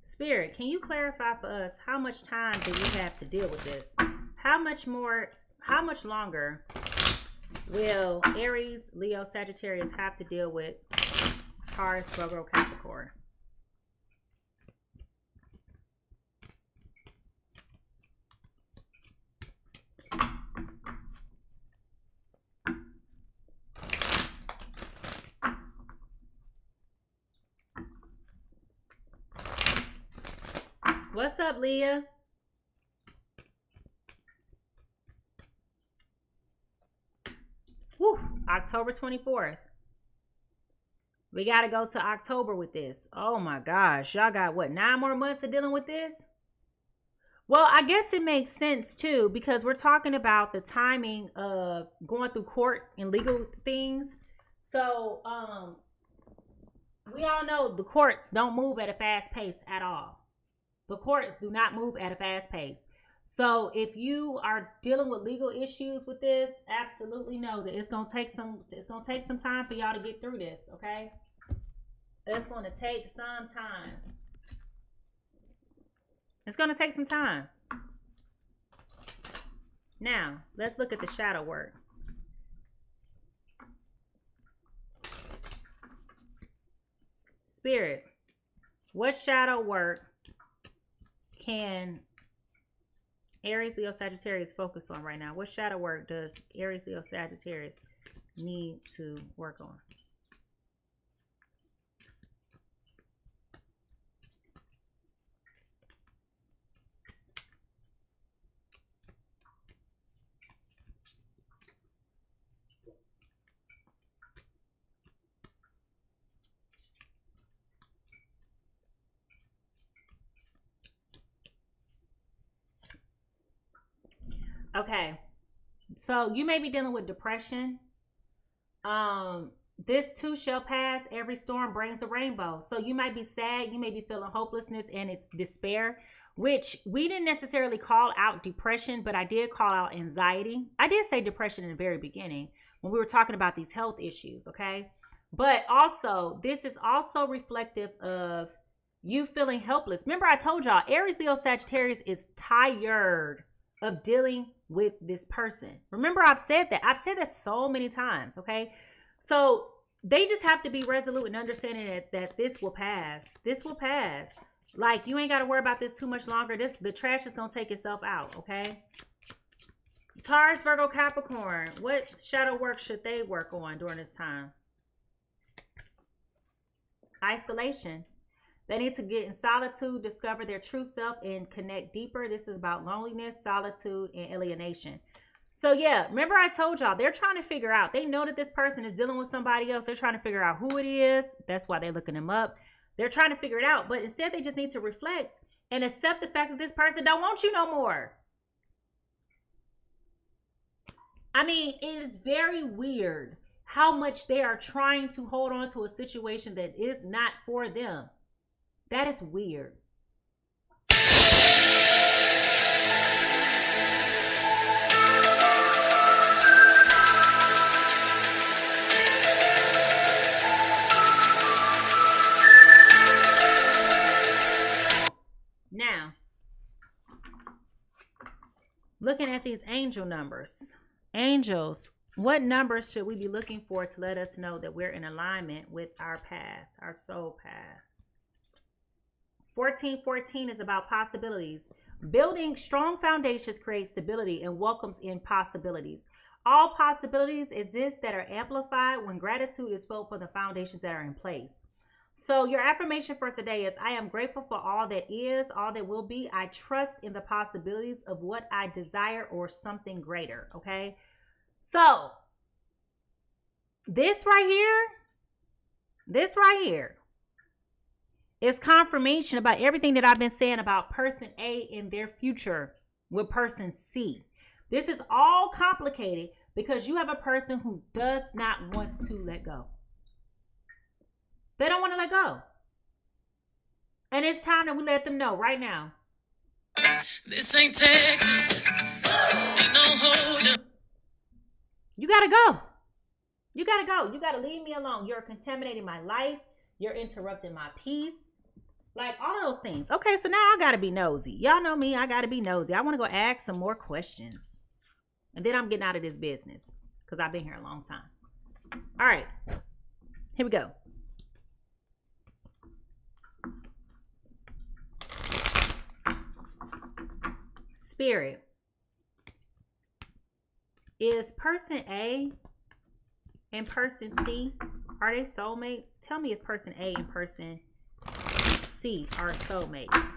Spirit, can you clarify for us how much time do we have to deal with this? How much longer will Aries, Leo, Sagittarius have to deal with Taurus, Virgo, Capricorn? What's up, Leah? Woo, October 24th. We got to go to October with this. Oh my gosh. Y'all got what, 9 more months of dealing with this? Well, I guess it makes sense too, because we're talking about the timing of going through court and legal things. So, we all know the courts don't move at a fast pace at all. The courts do not move at a fast pace. So if you are dealing with legal issues with this, absolutely know that it's gonna take some time for y'all to get through this, okay? It's gonna take some time. It's gonna take some time. Now, let's look at the shadow work. Spirit, what shadow work can Aries, Leo, Sagittarius focus on right now? What shadow work does Aries, Leo, Sagittarius need to work on? Okay, so you may be dealing with depression. This too shall pass. Every storm brings a rainbow. So you might be sad. You may be feeling hopelessness and it's despair, which we didn't necessarily call out depression, but I did call out anxiety. I did say depression in the very beginning when we were talking about these health issues, okay? But also, this is also reflective of you feeling helpless. Remember, I told y'all, Aries, Leo, Sagittarius is tired of dealing with this person. Remember, I've said that. I've said that so many times, okay? So they just have to be resolute in understanding that this will pass. This will pass. Like, you ain't got to worry about this too much longer. The trash is going to take itself out, okay? Taurus, Virgo, Capricorn. What shadow work should they work on during this time? Isolation. They need to get in solitude, discover their true self, and connect deeper. This is about loneliness, solitude, and alienation. So yeah, remember I told y'all, they're trying to figure out. They know that this person is dealing with somebody else. They're trying to figure out who it is. That's why they're looking them up. They're trying to figure it out. But instead, they just need to reflect and accept the fact that this person don't want you no more. I mean, it is very weird how much they are trying to hold on to a situation that is not for them. That is weird. Now, looking at these angel numbers. Angels, what numbers should we be looking for to let us know that we're in alignment with our path, our soul path? 1414 is about possibilities. Building strong foundations creates stability and welcomes in possibilities. All possibilities exist that are amplified when gratitude is felt for the foundations that are in place. So your affirmation for today is, I am grateful for all that is, all that will be. I trust in the possibilities of what I desire or something greater, okay? So this right here, it's confirmation about everything that I've been saying about person A in their future with person C. This is all complicated because you have a person who does not want to let go. They don't want to let go. And it's time that we let them know right now. This ain't Texas. Ain't no hold up. You got to go. You got to go. You got to leave me alone. You're contaminating my life. You're interrupting my peace. Like all of those things. Okay, so now I got to be nosy. Y'all know me. I got to be nosy. I want to go ask some more questions. And then I'm getting out of this business because I've been here a long time. All right. Here we go. Spirit. Is person A and person C, are they soulmates? Tell me if person A and person C are soulmates.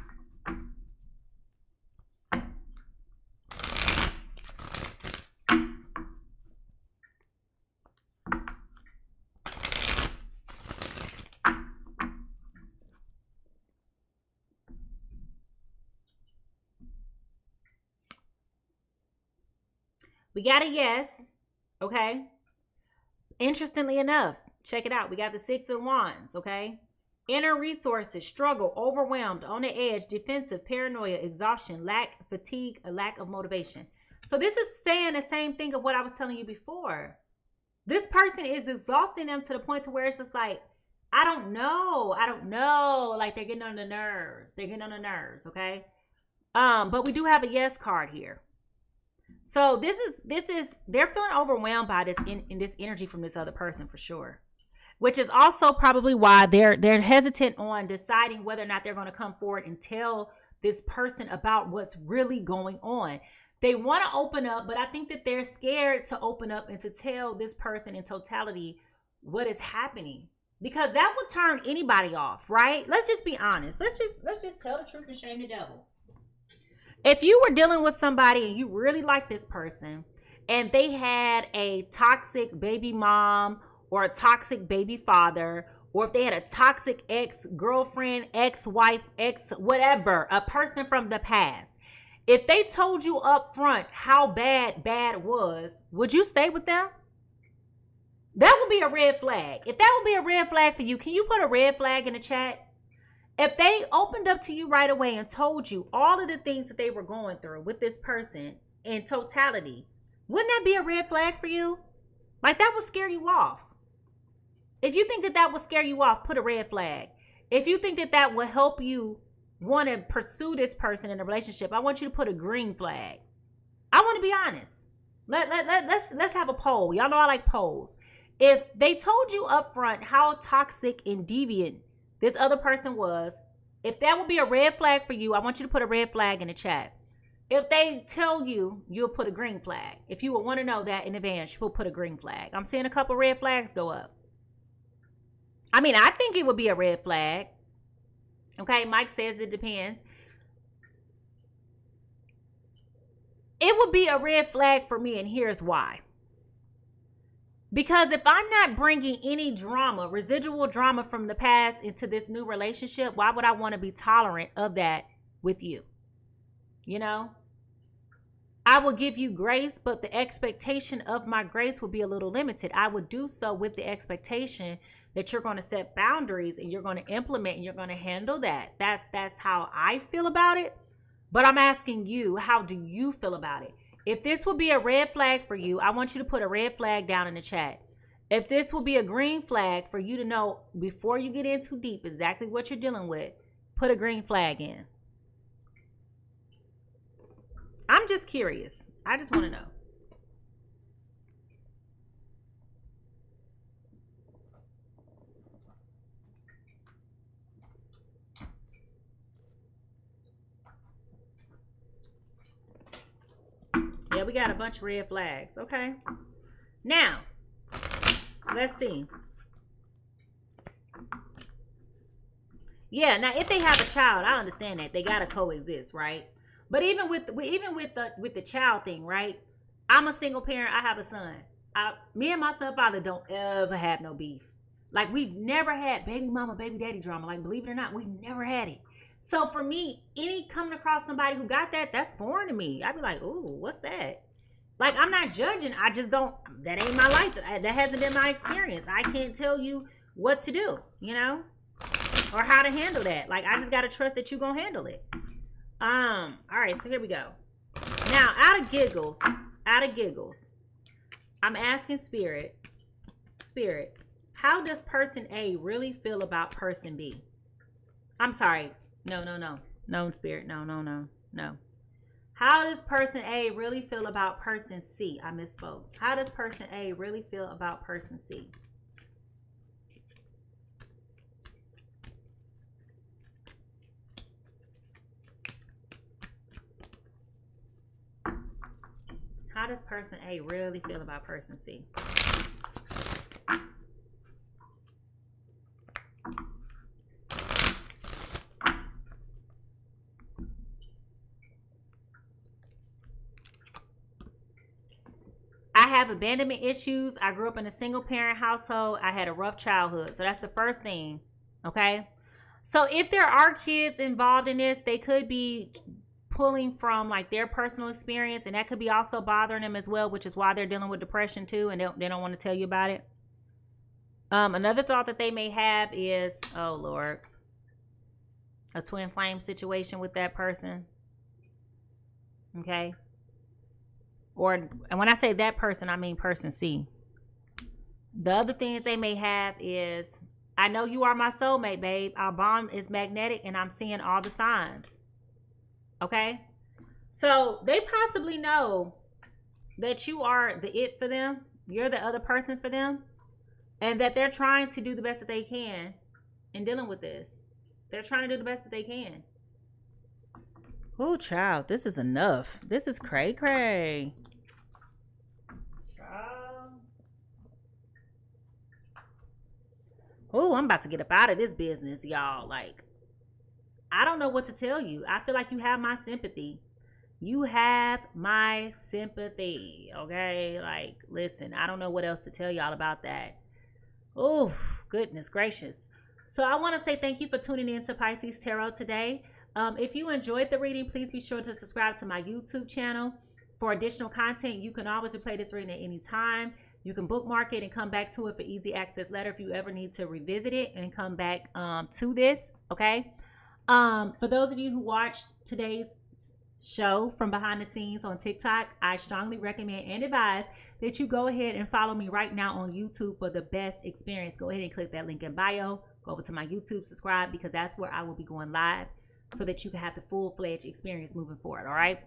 We got a yes, okay? Interestingly enough, check it out. We got the 6 of Wands, okay? Inner resources, struggle, overwhelmed, on the edge, defensive, paranoia, exhaustion, lack, fatigue, a lack of motivation. So this is saying the same thing of what I was telling you before. This person is exhausting them to the point to where it's just like, I don't know. Like they're getting on the nerves. Okay. But we do have a yes card here. So this is they're feeling overwhelmed by this in this energy from this other person for sure. Which is also probably why they're hesitant on deciding whether or not they're going to come forward and tell this person about what's really going on. They want to open up, but I think that they're scared to open up and to tell this person in totality what is happening, because that would turn anybody off, right? Let's just be honest. Let's just tell the truth and shame the devil. If you were dealing with somebody and you really like this person and they had a toxic baby mom or a toxic baby father, or if they had a toxic ex-girlfriend, ex-wife, ex-whatever, a person from the past, if they told you up front how bad it was, would you stay with them? That would be a red flag. If that would be a red flag for you, can you put a red flag in the chat? If they opened up to you right away and told you all of the things that they were going through with this person in totality, wouldn't that be a red flag for you? Like that would scare you off. If you think that that would scare you off, put a red flag. If you think that that will help you want to pursue this person in a relationship, I want you to put a green flag. I want to be honest. Let's have a poll. Y'all know I like polls. If they told you up front how toxic and deviant this other person was, if that would be a red flag for you, I want you to put a red flag in the chat. If they tell you, you'll put a green flag. If you would want to know that in advance, you'll put a green flag. I'm seeing a couple red flags go up. I mean, I think it would be a red flag. Okay, Mike says it depends. It would be a red flag for me, and here's why. Because if I'm not bringing any drama, residual drama from the past into this new relationship, why would I want to be tolerant of that with you? You know? I will give you grace, but the expectation of my grace will be a little limited. I would do so with the expectation that you're going to set boundaries and you're going to implement and you're going to handle that. That's how I feel about it. But I'm asking you, how do you feel about it? If this will be a red flag for you, I want you to put a red flag down in the chat. If this will be a green flag for you to know before you get in too deep exactly what you're dealing with, put a green flag in. I'm just curious. I just want to know. Yeah, we got a bunch of red flags. Okay. Now, let's see. Yeah, now if they have a child, I understand that. They got to coexist, right? But even with the child thing, right? I'm a single parent. I have a son. Me and my son father don't ever have no beef. Like, we've never had baby mama, baby daddy drama. Like, believe it or not, we've never had it. So for me, any coming across somebody who got that, that's foreign to me. I'd be like, ooh, what's that? Like, I'm not judging. I just don't, that ain't my life. That hasn't been my experience. I can't tell you what to do, you know? Or how to handle that. Like, I just got to trust that you're going to handle it. All right, so here we go. Now, out of giggles, I'm asking Spirit, how does person A really feel about person B? I'm sorry. No, Spirit. No. How does person A really feel about person C? I misspoke. How does person A really feel about person C? How does person A really feel about person C? I have abandonment issues. I grew up in a single parent household. I had a rough childhood. So that's the first thing. Okay. So if there are kids involved in this, they could be pulling from like their personal experience, and that could be also bothering them as well, which is why they're dealing with depression too, and they don't want to tell you about it. Another thought that they may have is, oh Lord, a twin flame situation with that person. Okay. And when I say that person, I mean person C. The other thing that they may have is, I know you are my soulmate, babe. Our bond is magnetic and I'm seeing all the signs. Okay. So they possibly know that you are the it for them. You're the other person for them. And that they're trying to do the best that they can in dealing with this. They're trying to do the best that they can. Oh, child, this is enough. This is cray-cray. Oh, I'm about to get up out of this business, y'all. Like, I don't know what to tell you. I feel like you have my sympathy. You have my sympathy, okay? Like, listen, I don't know what else to tell y'all about that. Oh, goodness gracious. So I want to say thank you for tuning in to Pisces Tarot today. If you enjoyed the reading, please be sure to subscribe to my YouTube channel. For additional content, you can always replay this reading at any time. You can bookmark it and come back to it for easy access later if you ever need to revisit it and come back to this, okay? For those of you who watched today's show from behind the scenes on TikTok, I strongly recommend and advise that you go ahead and follow me right now on YouTube for the best experience. Go ahead and click that link in bio. Go over to my YouTube, subscribe, because that's where I will be going live so that you can have the full-fledged experience moving forward, all right?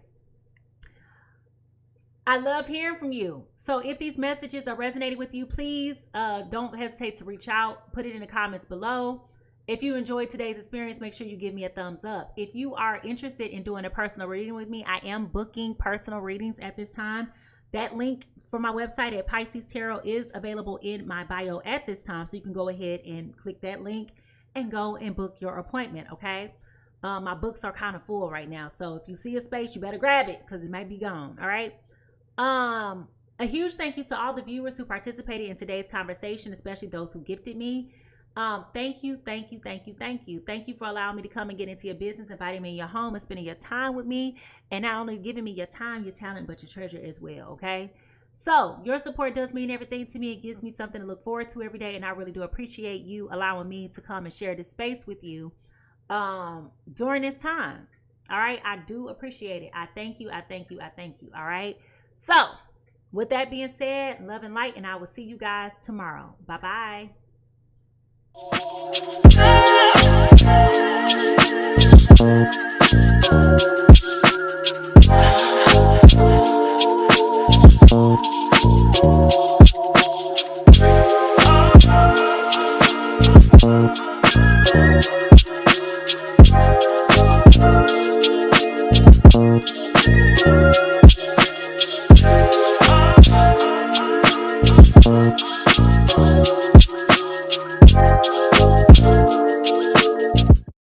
I love hearing from you. So if these messages are resonating with you, please don't hesitate to reach out. Put it in the comments below. If you enjoyed today's experience, make sure you give me a thumbs up. If you are interested in doing a personal reading with me, I am booking personal readings at this time. That link for my website at Pisces Tarot is available in my bio at this time. So you can go ahead and click that link and go and book your appointment, okay? My books are kind of full right now. So if you see a space, you better grab it because it might be gone, all right? A huge thank you to all the viewers who participated in today's conversation, especially those who gifted me. Thank you for allowing me to come and get into your business, inviting me in your home and spending your time with me, and not only giving me your time, your talent, but your treasure as well. Okay, so your support does mean everything to me. It gives me something to look forward to every day, and I really do appreciate you allowing me to come and share this space with you during this time. All right, I do appreciate it. I thank you. All right, so with that being said, love and light, and I will see you guys tomorrow. Bye bye. Thank you.